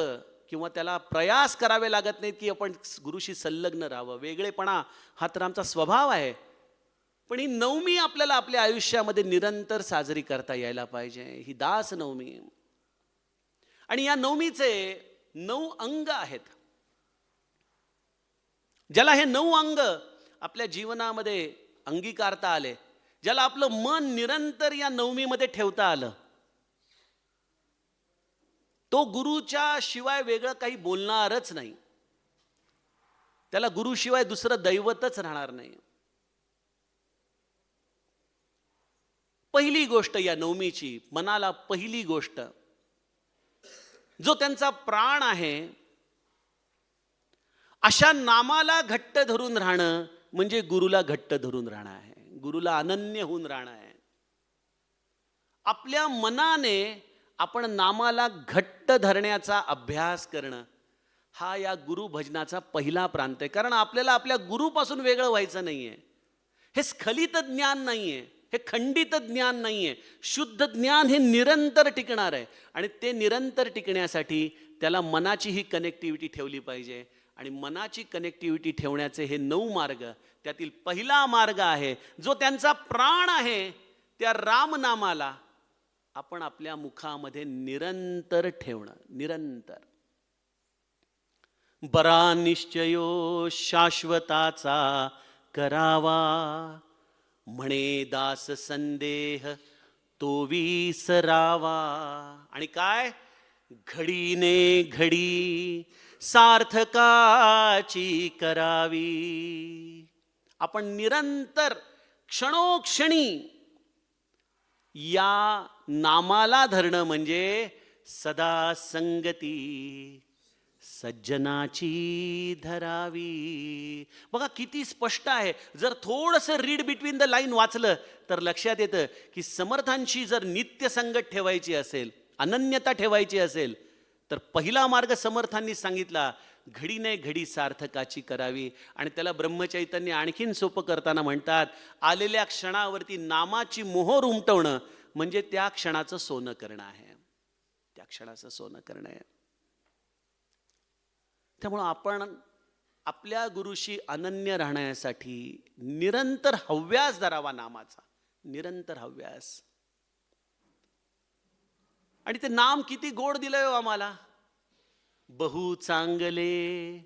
[SPEAKER 1] किंवा त्याला प्रयास करावे लागत नाहीत की आपण गुरुशी संलग्न राहावं. वेगळेपणा हा तर आमचा स्वभाव आहे, पण ही नवमी आपल्याला आपल्या आयुष्यामध्ये निरंतर साजरी करता यायला पाहिजे. ही दास नवमी. आणि या नवमीचे 9 अंग आहेत. ज्याला हे 9 अंग आपल्या जीवनामध्ये अंगीकारता आले, ज्याला आपलं मन निरंतर या नवमीमध्ये ठेवता आलं, तो गुरुच्या शिवाय वेगळं काही बोलणारच नाही. त्याला गुरुशिवाय दुसरं दैवतच राहणार नाही. पहिली गोष्ट या नवमीची, मनाला पहिली गोष्ट, जो त्यांचा प्राण आहे अशा नामाला घट्ट धरून राहणं म्हणजे गुरुला घट्ट धरून राहणं आहे, गुरुला अनन्य होऊन राहणं आहे. आपल्या मनाने आपण नामाला घट्ट धरण्याचा अभ्यास करणं हा या गुरुभजनाचा पहिला प्रांत आहे. कारण आपल्याला आपल्या गुरुपासून वेगळं व्हायचं नाहीये. हे स्खलित ज्ञान नाहीये, हे खंडित ज्ञान नाहीये. शुद्ध ज्ञान हे निरंतर टिकणार आहे आणि ते निरंतर टिकण्यासाठी त्याला मनाची ही कनेक्टिव्हिटी ठेवली पाहिजे. आणि मनाची कनेक्टिव्हिटी ठेवण्याचे हे 9 मार्ग, त्यातील पहिला मार्ग आहे जो त्यांचा प्राण आहे, त्या रामनामाला आपण आपल्या मुखामध्ये निरंतर ठेवणं. निरंतर. बरा निश्चयो शाश्वताचा करावा, म्हणे दास संदेह तो विसरावा. आणि काय? घडीने घडी सार्थकाची करावी. आपण निरंतर क्षणोक्षणी या नामाला धरणं म्हणजे सदा संगती सज्जनाची धरावी. बघा किती स्पष्ट आहे. जर थोडंसं रीड बिटवीन द लाईन वाचलं तर लक्षात येतं की समर्थांची जर नित्य संगत ठेवायची असेल, अनन्यता ठेवायची असेल, तर पहिला मार्ग समर्थांनी सांगितला, घडीने घडी सार्थकाची करावी. आणि त्याला ब्रह्मचैतन्य आणखीन सोपं करताना म्हणतात, आलेल्या क्षणावरती नामाची मोहर उमटवणं म्हणजे त्या क्षणाचं सोनं करणं आहे. त्या क्षणाचं सोनं करणं आहे. त्यामुळं आपण आपल्या गुरुशी अनन्य राहण्यासाठी निरंतर हव्यास धरावा नामाचा, निरंतर हव्यास. आणि ते नाम किती गोड दिलंय हो आम्हाला. बहु चांगले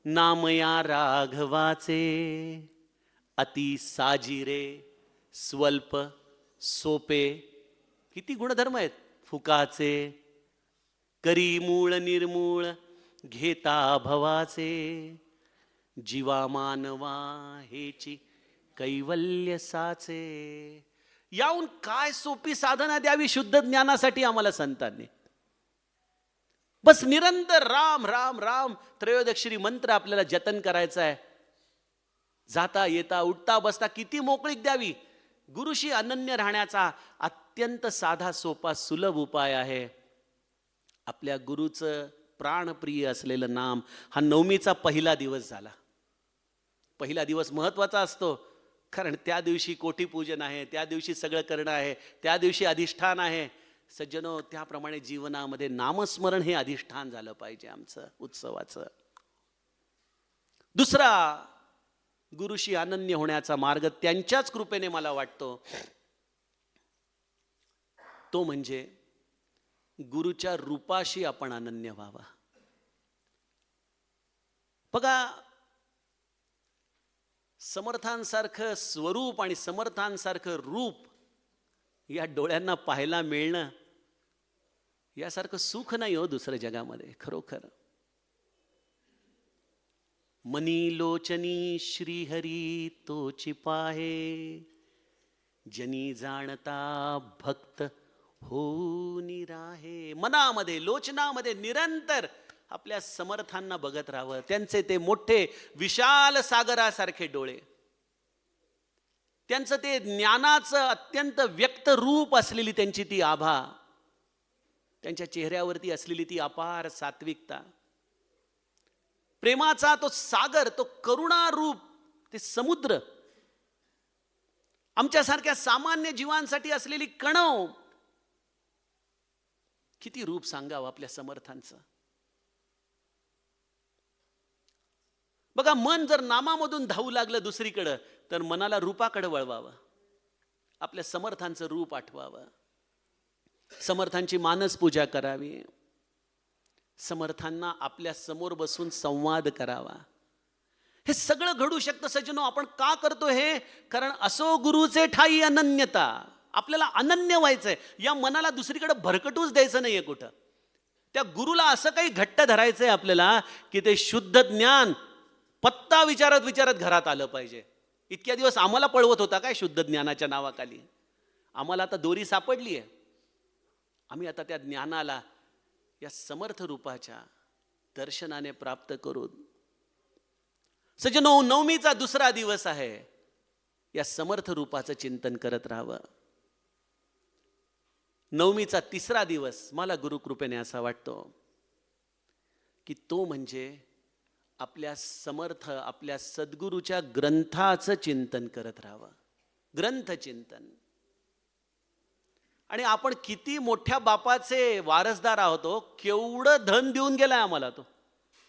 [SPEAKER 1] नाम या राघवाचे, अति साजिरे स्वल्प सोपे. किती गुणधर्म आहेत. फुकाचे करी मूळ निर्मूळ घेता भवाचे, जीवा मानवा हेची कैवल्य साचे. याहून काय सोपी साधना द्यावी शुद्ध ज्ञानासाठी आम्हाला संतांनी. बस निरंतर राम राम राम त्रयोदक्षरी मंत्र आपल्याला जतन करायचा आहे. जाता येता उठता बसता किती मोकळीक द्यावी. गुरुशी अनन्य राहण्याचा अत्यंत साधा सोपा सुलभ उपाय आहे. आपल्या गुरुचं प्राणप्रिय असलेलं नाम. हा नवमीचा पहिला दिवस झाला. पहिला दिवस महत्वाचा असतो कारण त्या दिवशी कोटीपूजन आहे, त्या दिवशी सगळं करणं आहे, त्या दिवशी अधिष्ठान आहे. सज्जनो, त्याप्रमाणे जीवनामध्ये नामस्मरण हे अधिष्ठान झालं पाहिजे आमचं उत्सवाचं. दुसरा गुरुशी अनन्य होण्याचा मार्ग त्यांच्याच कृपेने मला वाटतो तो म्हणजे गुरुच्या रूपाशी आपण अनन्य व्हावा. बघा, समर्थांसारखं स्वरूप आणि समर्थांसारखं रूप या डोळ्यांना पाहायला मिळणं यासारखं सुख नाही हो दुसऱ्या जगामध्ये. खरोखर मनी लोचनी श्रीहरी तोची पाहे, जनी जाणता भक्त हो निराहे. मनामध्ये लोचनामध्ये निरंतर आपल्या समर्थांना बघत राहावं. त्यांचे ते मोठे विशाल सागरासारखे डोळे, त्यांचं ते ज्ञानाचं अत्यंत व्यक्त रूप असलेली त्यांची ती आभा, त्यांच्या चेहऱ्यावरती असलेली ती अपार सात्विकता, प्रेमाचा तो सागर, तो करुणा रूप, ते समुद्र, आमच्यासारख्या सामान्य जीवांसाठी असलेली कणव. किती रूप सांगावं आपल्या समर्थांचं. बघा, मन जर नामामधून धावू लागलं दुसरीकडं तर मनाला रूपाकडे वळवावं. आपल्या समर्थांचं रूप आठवावं. समर्थांची मानस पूजा करावी. समर्थांना आपल्या समोर बसून संवाद करावा. हे सगळं घडू शकतं सज्जनो. आपण का करतो हे? कारण असो गुरुचे ठाई अनन्यता. आपल्याला अनन्य व्हायचंय. या मनाला दुसरीकडे भरकटूच द्यायचं नाहीये कुठं. त्या गुरुला असं काही घट्ट धरायचंय आपल्याला की ते शुद्ध ज्ञान पत्ता विचारत विचारत घरात आलं पाहिजे. इतक्या दिवस आम्हाला पळवत होता काय शुद्ध ज्ञानाच्या नावाखाली? आम्हाला आता दोरी सापडली आहे. आम्ही आता त्या ज्ञानाला या समर्थ रूपाच्या दर्शनाने प्राप्त करू. सज्जनो, नवमीचा दुसरा दिवस आहे. या समर्थ रूपाचं चिंतन करत राहावं. नवमीचा तिसरा दिवस मला गुरुकृपेने असा वाटतो की तो म्हणजे आपल्या समर्थ, आपल्या सद्गुरूच्या ग्रंथाचं चिंतन करत राहावं. ग्रंथचिंतन. आणि आपण किती मोठ्या बापाचे वारसदार आहोत. केवढं धन देऊन गेलाय आम्हाला तो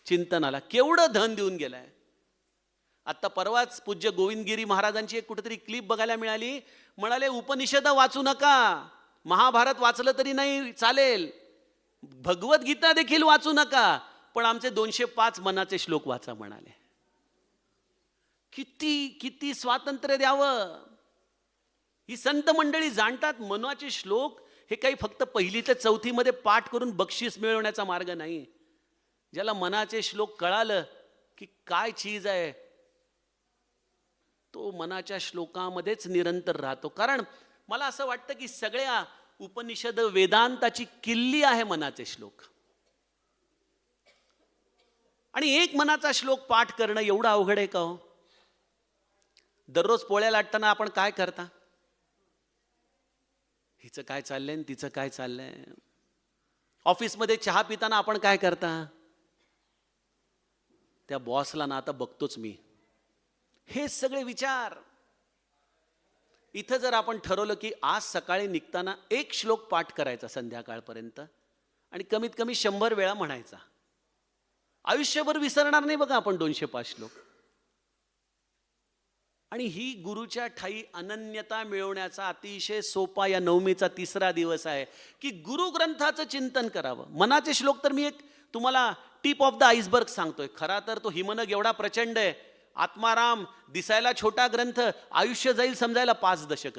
[SPEAKER 1] चिंतनाला. केवढं धन देऊन गेलाय. आता परवाच पूज्य गोविंदगिरी महाराजांची एक कुठेतरी क्लिप बघायला मिळाली. म्हणाले उपनिषद वाचू नका, महाभारत वाचलं तरी नाही चालेल, भगवद्गीता देखील वाचू नका, पण आमचे 205 मनाचे श्लोक वाचा म्हणाले. किती किती स्वातंत्र्य द्यावं. ही संत मंडळी जाणतात मनाचे श्लोक हे काही फक्त 1ली ते 4थी मध्ये पाठ करून बक्षीस मिळवण्याचा मार्ग नाही. ज्याला मनाचे श्लोक कळालं की काय चीज आहे तो मनाच्या श्लोकामध्येच निरंतर राहतो. कारण मला असं वाटतं की सगळ्या उपनिषद वेदांताची किल्ली आहे मनाचे श्लोक. आणि एक मनाचा श्लोक पाठ करणं एवढं अवघड आहे का हो? दररोज पोळ्या लाटताना आपण काय करता? हिचं काय चाललंय, तिचं काय चाललंय. ऑफिसमध्ये चहा पिताना आपण काय करता? त्या बॉसला ना आता बघतोच मी. हे सगळे विचार. इथं जर आपण ठरवलं की आज सकाळी निघताना एक श्लोक पाठ करायचा संध्याकाळपर्यंत आणि कमीत कमी 100 वेळा म्हणायचा, आयुष्यभर विसरणार नाही बघा आपण 205 श्लोक. आणि ही गुरुच्या ठाई अनन्यता मिळवण्याचा अतिशय सोपा या नवमीचा तिसरा दिवस आहे की गुरु ग्रंथाचं चिंतन करावं. मनाचे श्लोक तर मी एक तुम्हाला टिप ऑफ द आईसबर्ग सांगतोय. खरा तर तो हिमनग एवढा प्रचंड आहे. आत्माराम दिसायला छोटा ग्रंथ, आयुष्य जाईल समजायला 5 दशक.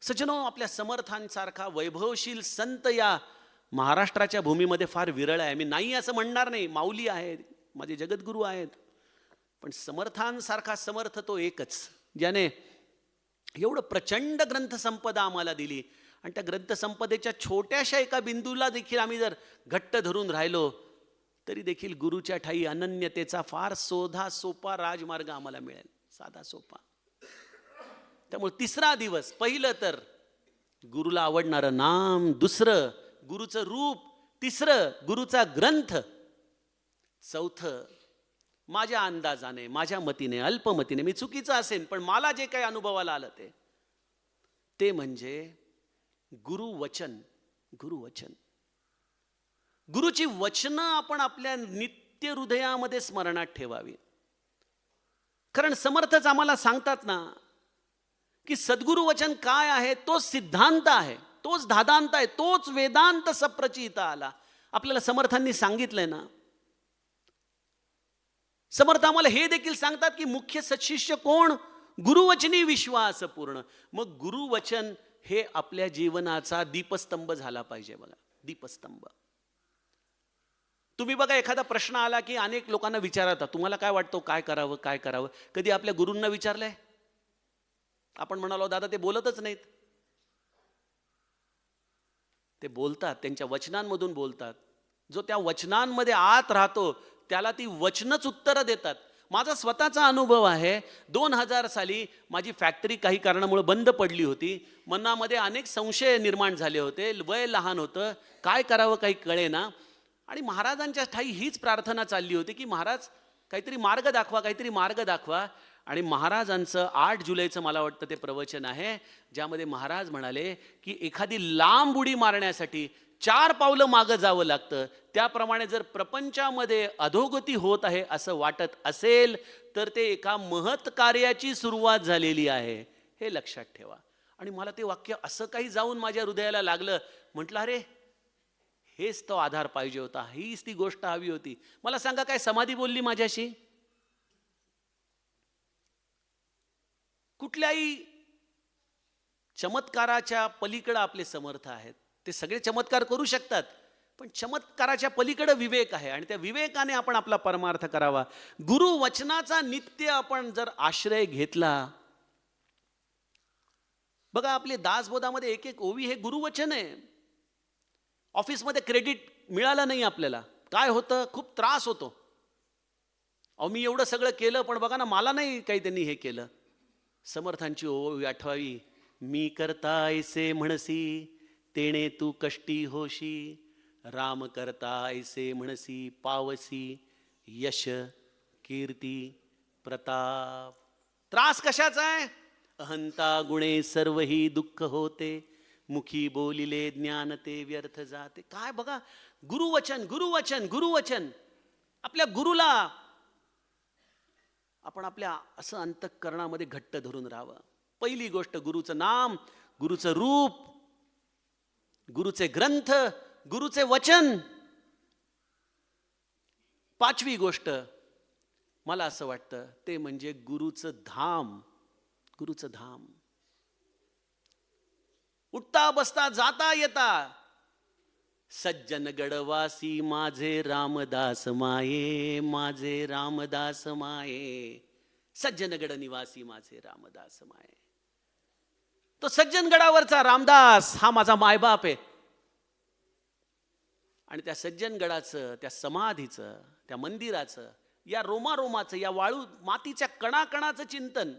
[SPEAKER 1] सज्जनो, आपल्या समर्थांसारखा वैभवशील संत या महाराष्ट्राच्या भूमीमध्ये फार विरळ आहे. मी नाही असं म्हणणार नाही, माऊली आहेत, माझे जगद्गुरू आहेत, पण समर्थांसारखा समर्थ तो एकच, ज्याने एवढं प्रचंड ग्रंथसंपदा आम्हाला दिली. आणि त्या ग्रंथसंपदेच्या छोट्याशा एका बिंदूला देखील आम्ही जर घट्ट धरून राहिलो तरी देखील गुरुच्या ठाई अनन्यतेचा फार सोधा सोपा राजमार्ग आम्हाला मिळेल. साधा सोपा. त्यामुळे तिसरा दिवस, पहिलं तर गुरुला आवडणारं नाम, दुसरं गुरुचं रूप, तिसरं गुरुचा ग्रंथ, चौथं माझ्या अंदाजाने, माझ्या मतीने, अल्पमतीने, मी चुकीचं असेन पण मला जे काही अनुभवाला आलं ते म्हणजे गुरुवचन. गुरुवचन. गुरुची वचनं आपण आपल्या नित्य हृदयामध्ये स्मरणात ठेवावी. कारण समर्थच आम्हाला सांगतात ना की सद्गुरु वचन काय आहे? तोच सिद्धांत आहे, तोच धादांत आहे, तोच वेदांत सप्रचित आला. आपल्याला समर्थांनी सांगितलंय ना. समर्थ आम्हाला हे देखील सांगतात की मुख्य सत्शिष्य कोण? गुरुवचनी विश्वास पूर्ण. मग गुरुवचन हे आपल्या जीवनाचा दीपस्तंभ झाला पाहिजे. बघा, दीपस्तंभ. तुम्ही बघा, एखादा प्रश्न आला की अनेक लोकांना विचारतात, तुम्हाला काय वाटतं, काय करावं, काय करावं? कधी आपल्या गुरूंना विचारलंय? आपण म्हणालो दादा ते बोलतच नाहीत. ते बोलतात, त्यांच्या वचनांमधून बोलतात. जो त्या वचनांमध्ये आत राहतो त्याला ती वचनच उत्तरं देतात. माझा स्वतःचा अनुभव आहे. 2000 साली माझी फॅक्टरी काही कारणामुळे बंद पडली होती. मनामध्ये अनेक संशय निर्माण झाले होते. वय लहान होतं, काय करावं काही कळेना. आणि महाराजांच्या ठाई हीच प्रार्थना चालली होती की महाराज काहीतरी मार्ग दाखवा, काहीतरी मार्ग दाखवा. आणि महाराजांचं 8 जुलैचं मला वाटतं ते प्रवचन आहे, ज्यामध्ये महाराज म्हणाले की एखादी लांब उडी मारण्यासाठी 4 पावलं मागं जावं लागतं. त्याप्रमाणे जर प्रपंचामध्ये अधोगती होत आहे असं वाटत असेल तर ते एका महत् कार्याची सुरुवात झालेली आहे, हे लक्षात ठेवा. आणि मला ते वाक्य असं काही जाऊन माझ्या हृदयाला लागलं. म्हटलं अरे हेच तो आधार पाहिजे होता, हीच ती गोष्ट हवी होती. मला सांगा, काय समाधी बोलली माझ्याशी? कुठल्याही चमत्काराच्या पलीकडे आपले समर्थ आहेत. ते सगळे चमत्कार करू शकतात, पण चमत्काराच्या पलीकडे विवेक आहे आणि त्या विवेकाने आपण आपला परमार्थ करावा. गुरु वचनाचा नित्य आपण जर आश्रय घेतला, बघा आपले दासबोधामध्ये एक एक ओवी हे गुरुवचन आहे. ऑफिसमध्ये क्रेडिट मिळालं नाही आपल्याला, काय होतं, खूप त्रास होतो. अहो मी एवढं सगळं केलं, पण बघा ना मला नाही काही त्यांनी हे केलं. समर्थांची ओवी आठवावी. मी करता ऐसे म्हणसी, तेणे तू कष्टी होशी. राम करता ऐसे म्हणसी, पावसी यश कीर्ती प्रताप. त्रास कशाचा आहे? अहंता गुणे सर्व ही दुःख होते, मुखी बोलिले ज्ञान ते व्यर्थ जाते. काय बघा, गुरुवचन गुरुवचन गुरुवचन. आपल्या गुरुला आपण आपल्या असं अंतःकरणामध्ये घट्ट धरून राहावं. पहिली गोष्ट गुरुचं नाम, गुरुचं रूप, गुरुचे ग्रंथ, गुरुचे वचन. पाचवी गोष्ट मला असं वाटतं ते म्हणजे गुरुचं धाम. गुरुचं धाम. उठता बसता जाता येता सज्जन गडवासी माझे रामदास माये, माझे रामदास माये. सज्जनगड निवासी माझे रामदास माये. तो सज्जनगडावरचा रामदास हा माझा मायबाप आहे. आणि त्या सज्जनगडाचं, त्या समाधीचं, त्या मंदिराचं, या रोमारोमाचं, या वाळू मातीच्या कणाकणाचं चिंतन,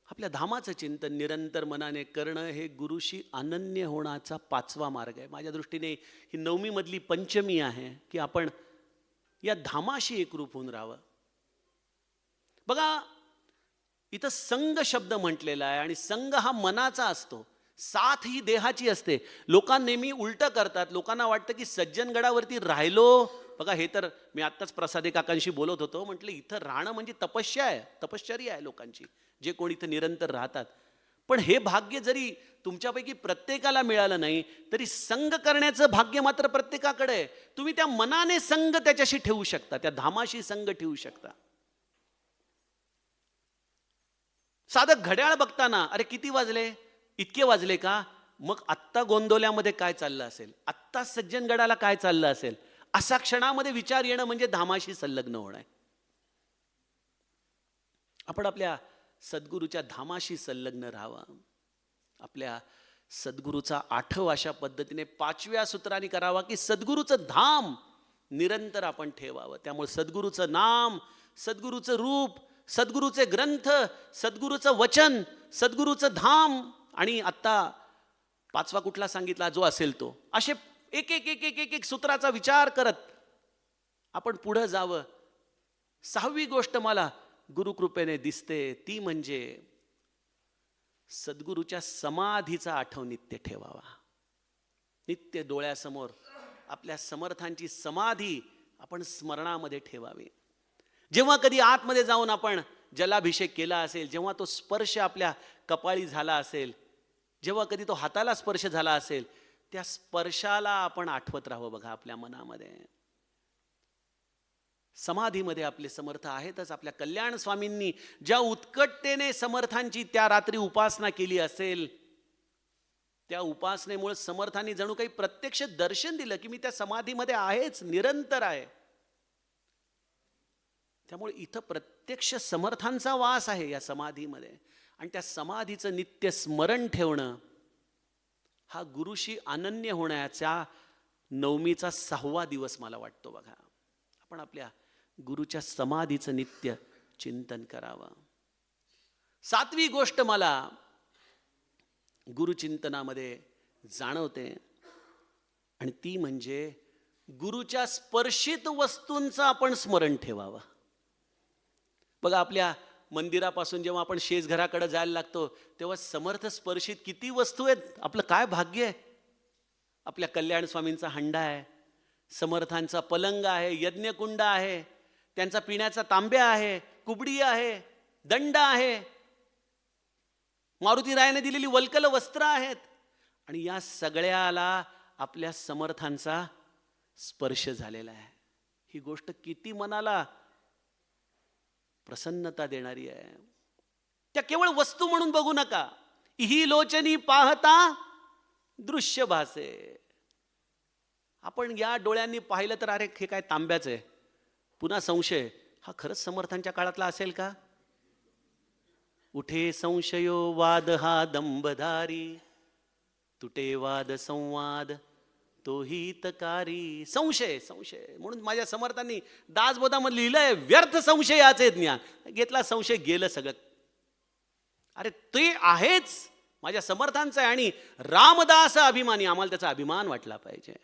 [SPEAKER 1] आपल्या धामाचं चिंतन निरंतर मनाने करणं हे गुरुशी अनन्य होण्याचा पाचवा मार्ग आहे. माझ्या दृष्टीने ही 9वी मधली पंचमी आहे की आपण या धामाशी एकरूप होऊन राहावं. बघा इथं संघ शब्द म्हटलेला आहे आणि संघ हा मनाचा असतो, साथ ही देहाची असते. लोकांना नेहमी उलटं करतात. लोकांना वाटतं की सज्जनगडावरती राहिलो, बघा हे तर मी आत्ताच प्रसादे काकांशी बोलत होतो, म्हटलं इथं राहणं म्हणजे तपस्या आहे, तपश्चर्या आहे लोकांची, जे कोणी इथं निरंतर राहतात. पण हे भाग्य जरी तुमच्यापैकी प्रत्येकाला मिळालं नाही तरी संग करण्याचं भाग्य मात्र प्रत्येकाकडे आहे. तुम्ही त्या मनाने संग त्याच्याशी ठेवू शकता, त्या धामाशी संग ठेवू शकता. साधं घड्याळ बघताना अरे किती वाजले, इतके वाजले का, मग आत्ता गोंदवल्यामध्ये काय चाललं असेल, आत्ता सज्जनगडाला काय चाललं असेल, असा क्षणामध्ये विचार येणं म्हणजे धामाशी संलग्न होणं आहे. आपण आपल्या सद्गुरूच्या धामाशी संलग्न राहावं. आपल्या सद्गुरूचा आठव अशा पद्धतीने 5व्या सूत्राने करावा की सद्गुरूचं धाम निरंतर आपण ठेवावं. त्यामुळे सद्गुरूचं नाम, सद्गुरूचं रूप, सद्गुरूचे ग्रंथ, सद्गुरूचं वचन, सद्गुरूचं धाम आणि आत्ता 5वा कुठला सांगितला जो असेल तो, असे एक एक एक एक एक एक सूत्राचा विचार करत आपण पुढे जावं. 6वी गोष्ट मला गुरुकृपेने दिसते ती म्हणजे सद्गुरूच्या समाधीचा आठव नित्य ठेवावा. नित्य डोळ्यासमोर आपल्या समर्थांची समाधी आपण स्मरणामध्ये ठेवावी. जेव्हा कधी आतमध्ये जाऊन आपण जलाभिषेक केला असेल, जेव्हा तो स्पर्श आपल्या कपाळी झाला असेल, जेव्हा कधी तो हाताला स्पर्श झाला असेल, त्या स्पर्शाला आपण आठवत राहावं. बघा आपल्या मनामध्ये समाधीमध्ये आपले समर्थ आहेतच. आपल्या कल्याण स्वामींनी ज्या उत्कटतेने समर्थांची त्या रात्री उपासना केली असेल, त्या उपासनेमुळे समर्थांनी जणू काही प्रत्यक्ष दर्शन दिलं की मी त्या समाधीमध्ये आहेच, निरंतर आहे. त्यामुळे इथं प्रत्यक्ष समर्थांचा वास आहे या समाधीमध्ये. आणि त्या समाधीचं नित्य स्मरण ठेवणं हा गुरुशी अनन्य होण्याचा 9वीचा 6वा दिवस मला वाटतो. बघा आपण आपल्या गुरुच्या समाधीचं नित्य चिंतन करावं. 7वी गोष्ट मला गुरुचिंतनामध्ये जाणवते आणि ती म्हणजे गुरुच्या स्पर्शित वस्तूंचं आपण स्मरण ठेवावं. बघा आपल्या मंदिरापासून जेव्हा आपण शेजघराकडे जायला लागतो तेव्हा समर्थ स्पर्शित किती वस्तू आहेत. आपलं काय भाग्य आहे. आपल्या कल्याण स्वामींचा हंडा आहे, समर्थांचा पलंग आहे, यज्ञकुंड आहे, त्यांचा पिण्याचा तांब्या आहे, कुबडी आहे, दंड आहे, मारुतीरायाने दिलेली वल्कल वस्त्र आहेत. आणि या सगळ्याला आपल्या समर्थांचा स्पर्श झालेला आहे. ही गोष्ट किती मनाला प्रसन्नता देणारी आहे. त्या केवळ वस्तू म्हणून बघू नका. ही लोचनी पाहता दृश्य भासे. आपण या डोळ्यांनी पाहिलं तर अरे हे काय तांब्याचं आहे. पुन्हा संशय, हा खरंच समर्थांच्या काळातला असेल का? उठे संशयो वाद हा दंबधारी, तुटे वाद संवाद तो हितकारी. संशय संशय म्हणून माझ्या समर्थांनी दासबोधामध्ये लिहिलंय, व्यर्थ संशयाचे ज्ञान. घेतला संशय, गेलं सगळं. अरे ते आहेच माझ्या समर्थांचं आहे. आणि रामदास अभिमानी, आम्हाला त्याचा अभिमान वाटला पाहिजे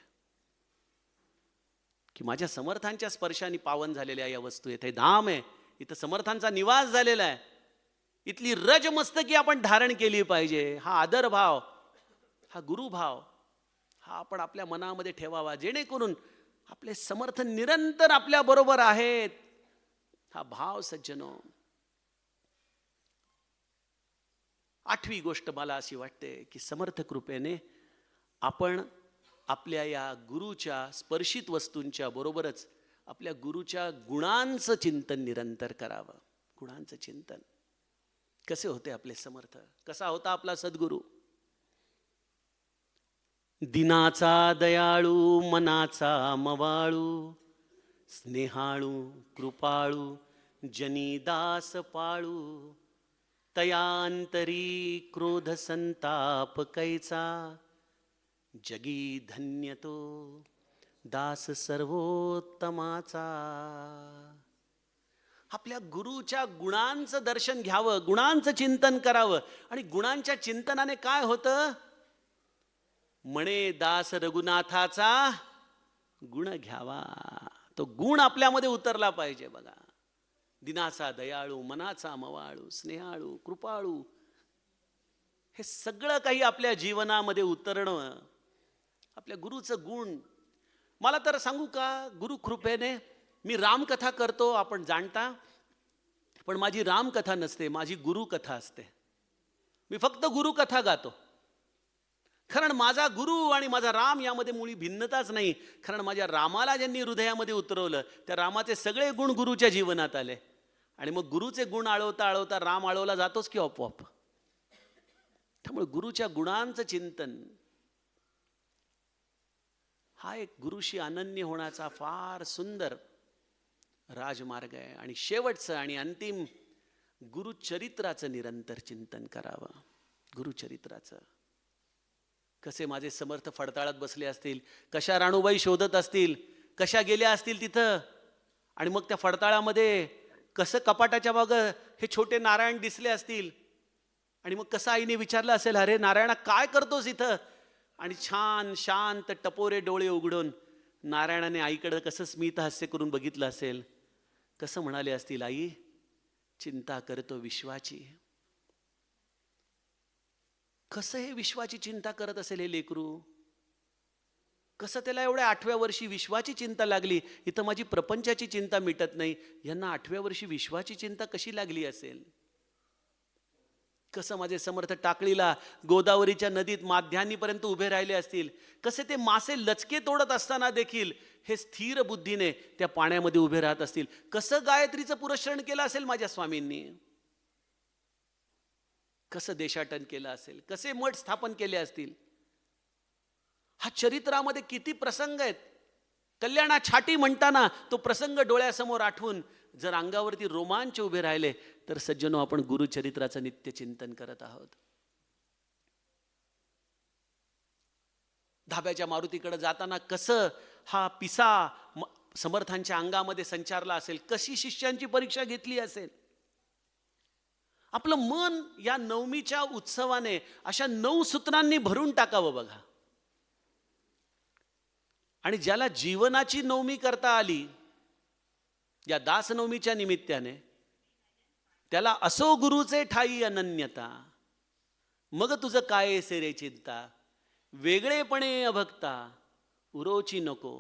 [SPEAKER 1] की माझ्या समर्थांच्या स्पर्शाने पावन झालेल्या या वस्तू आहेत. हे धाम आहे, इथं समर्थांचा निवास झालेला आहे. इथली रजमस्तकी आपण धारण केली पाहिजे. हा आदरभाव, हा गुरुभाव, हा आपण आपल्या मनामध्ये ठेवावा, जेणेकरून आपले समर्थ निरंतर आपल्या बरोबर आहेत. हा भाव सज्जनो. 8वी गोष्ट मला अशी वाटते की समर्थ कृपेने आपण आपल्या या गुरुच्या स्पर्शित वस्तूंच्या बरोबरच आपल्या गुरुच्या गुणांचं चिंतन निरंतर करावं. गुणांचं चिंतन. कसे होते आपले समर्थ, कसा होता आपला सद्गुरू? दिनाचा दयाळू, मनाचा मवाळू, स्नेहाळू कृपाळू, जनी दास पाळू, तयांतरी क्रोध संताप कैचा, जगी धन्य तो दास सर्वोत्तमाचा. आपल्या गुरुच्या गुणांचं दर्शन घ्यावं, गुणांचं चिंतन करावं. आणि गुणांच्या चिंतनाने काय होतं? म्हणे दास रघुनाथाचा गुण घ्यावा. तो गुण आपल्यामध्ये उतरला पाहिजे. बघा, दिनाचा दयाळू, मनाचा मवाळू, स्नेहाळू कृपाळू, हे सगळं काही आपल्या जीवनामध्ये उतरणं आपल्या गुरुचं गुण. मला तर सांगू का, गुरु कृपेने मी रामकथा करतो आपण जाणता, पण माझी रामकथा नसते, माझी गुरुकथा असते. मी फक्त गुरुकथा गातो. कारण माझा गुरु आणि माझा राम यामध्ये मुळी भिन्नताच नाही. कारण माझ्या रामाला ज्यांनी हृदयामध्ये उतरवलं, त्या रामाचे सगळे गुण गुरुच्या जीवनात आले. आणि मग गुरुचे गुण आळवता आळवता राम आळवला जातोच की आपोआप. त्यामुळे गुरुच्या गुणांचं चिंतन हा एक गुरुशी अनन्य होण्याचा फार सुंदर राजमार्ग आहे. आणि शेवटचं आणि अंतिम, गुरुचरित्राचं निरंतर चिंतन करावं. गुरुचरित्राचं. कसे माझे समर्थ फडताळत बसले असतील, कशा राणूबाई शोधत असतील, कशा गेल्या असतील तिथं. आणि मग त्या फडताळामध्ये कसं कपाटाच्या मागं हे छोटे नारायण दिसले असतील. आणि मग कसं आईने विचारलं असेल, अरे नारायणा काय करतोस इथं? आणि छान शांत टपोरे डोळे उघडून नारायणाने आईकडे कसं स्मित हास्य करून बघितलं असेल. कसं म्हणाले असतील, आई चिंता करतो विश्वाची. कसं हे विश्वाची चिंता करत असेल हे लेकरू? कसं त्याला एवढ्या 8व्या वर्षी विश्वाची चिंता लागली? इथं माझी प्रपंचाची चिंता मिटत नाही, यांना 8व्या वर्षी विश्वाची चिंता कशी लागली असेल? कसं माझे समर्थ टाकळीला गोदावरीच्या नदीत माध्यान्नीपर्यंत उभे राहिले असतील. कसे ते मासे लचके तोडत असताना देखील हे स्थिर बुद्धीने त्या पाण्यामध्ये उभे राहत असतील. कसं गायत्रीचं पुरस्चरण केलं असेल माझ्या स्वामींनी? कसं देशाटन केलं असेल? कसे मठ स्थापन केले असतील? हा चरित्रामध्ये किती प्रसंग आहेत. कल्याणा छाटी म्हणताना तो प्रसंग डोळ्यासमोर आठवून जर अंगावरती रोमांच उभे राहिले तर सज्जनो, आपण गुरुचरित्राचं नित्य चिंतन करत आहोत. धाब्याच्या मारुतीकडे जाताना कसं हा पिसा समर्थांच्या अंगामध्ये संचारला असेल, कशी शिष्यांची परीक्षा घेतली असेल. आपलं मन या नवमीच्या उत्सवाने अशा 9 सूत्रांनी भरून टाकावं. बघा, आणि ज्याला जीवनाची नवमी करता आली या दासनवमीच्या निमित्ताने, त्याला असो गुरुचे ठाई अनन्यता, मग तुझं काय सेरे चिंता, वेगळेपणे अभक्ता उरोची नको.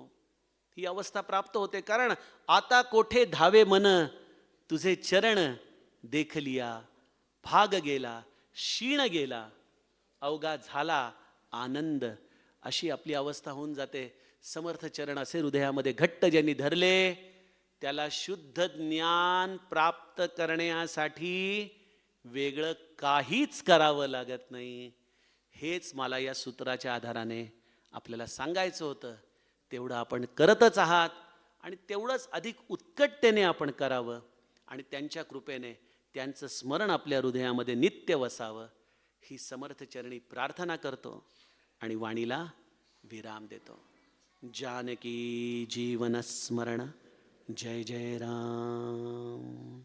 [SPEAKER 1] ही अवस्था प्राप्त होते. कारण आता कोठे धावे मन, तुझे चरण देखलिया, भाग गेला क्षीण गेला, अवघा झाला आनंद अशी आपली अवस्था होऊन जाते. समर्थ चरण असे हृदयामध्ये घट्ट ज्यांनी धरले त्याला शुद्ध ज्ञान प्राप्त करण्यासाठी वेगळं काहीच करावं लागत नाही. हेच मला या सूत्राच्या आधाराने आपल्याला सांगायचं होतं. तेवढं आपण करतच आहात आणि तेवढंच अधिक उत्कटतेने आपण करावं आणि त्यांच्या कृपेने त्यांचं स्मरण आपल्या हृदयामध्ये नित्य वसावं ही समर्थचरणी प्रार्थना करतो आणि वाणीला विराम देतो. जानकी जीवन स्मरण. जय जय राम.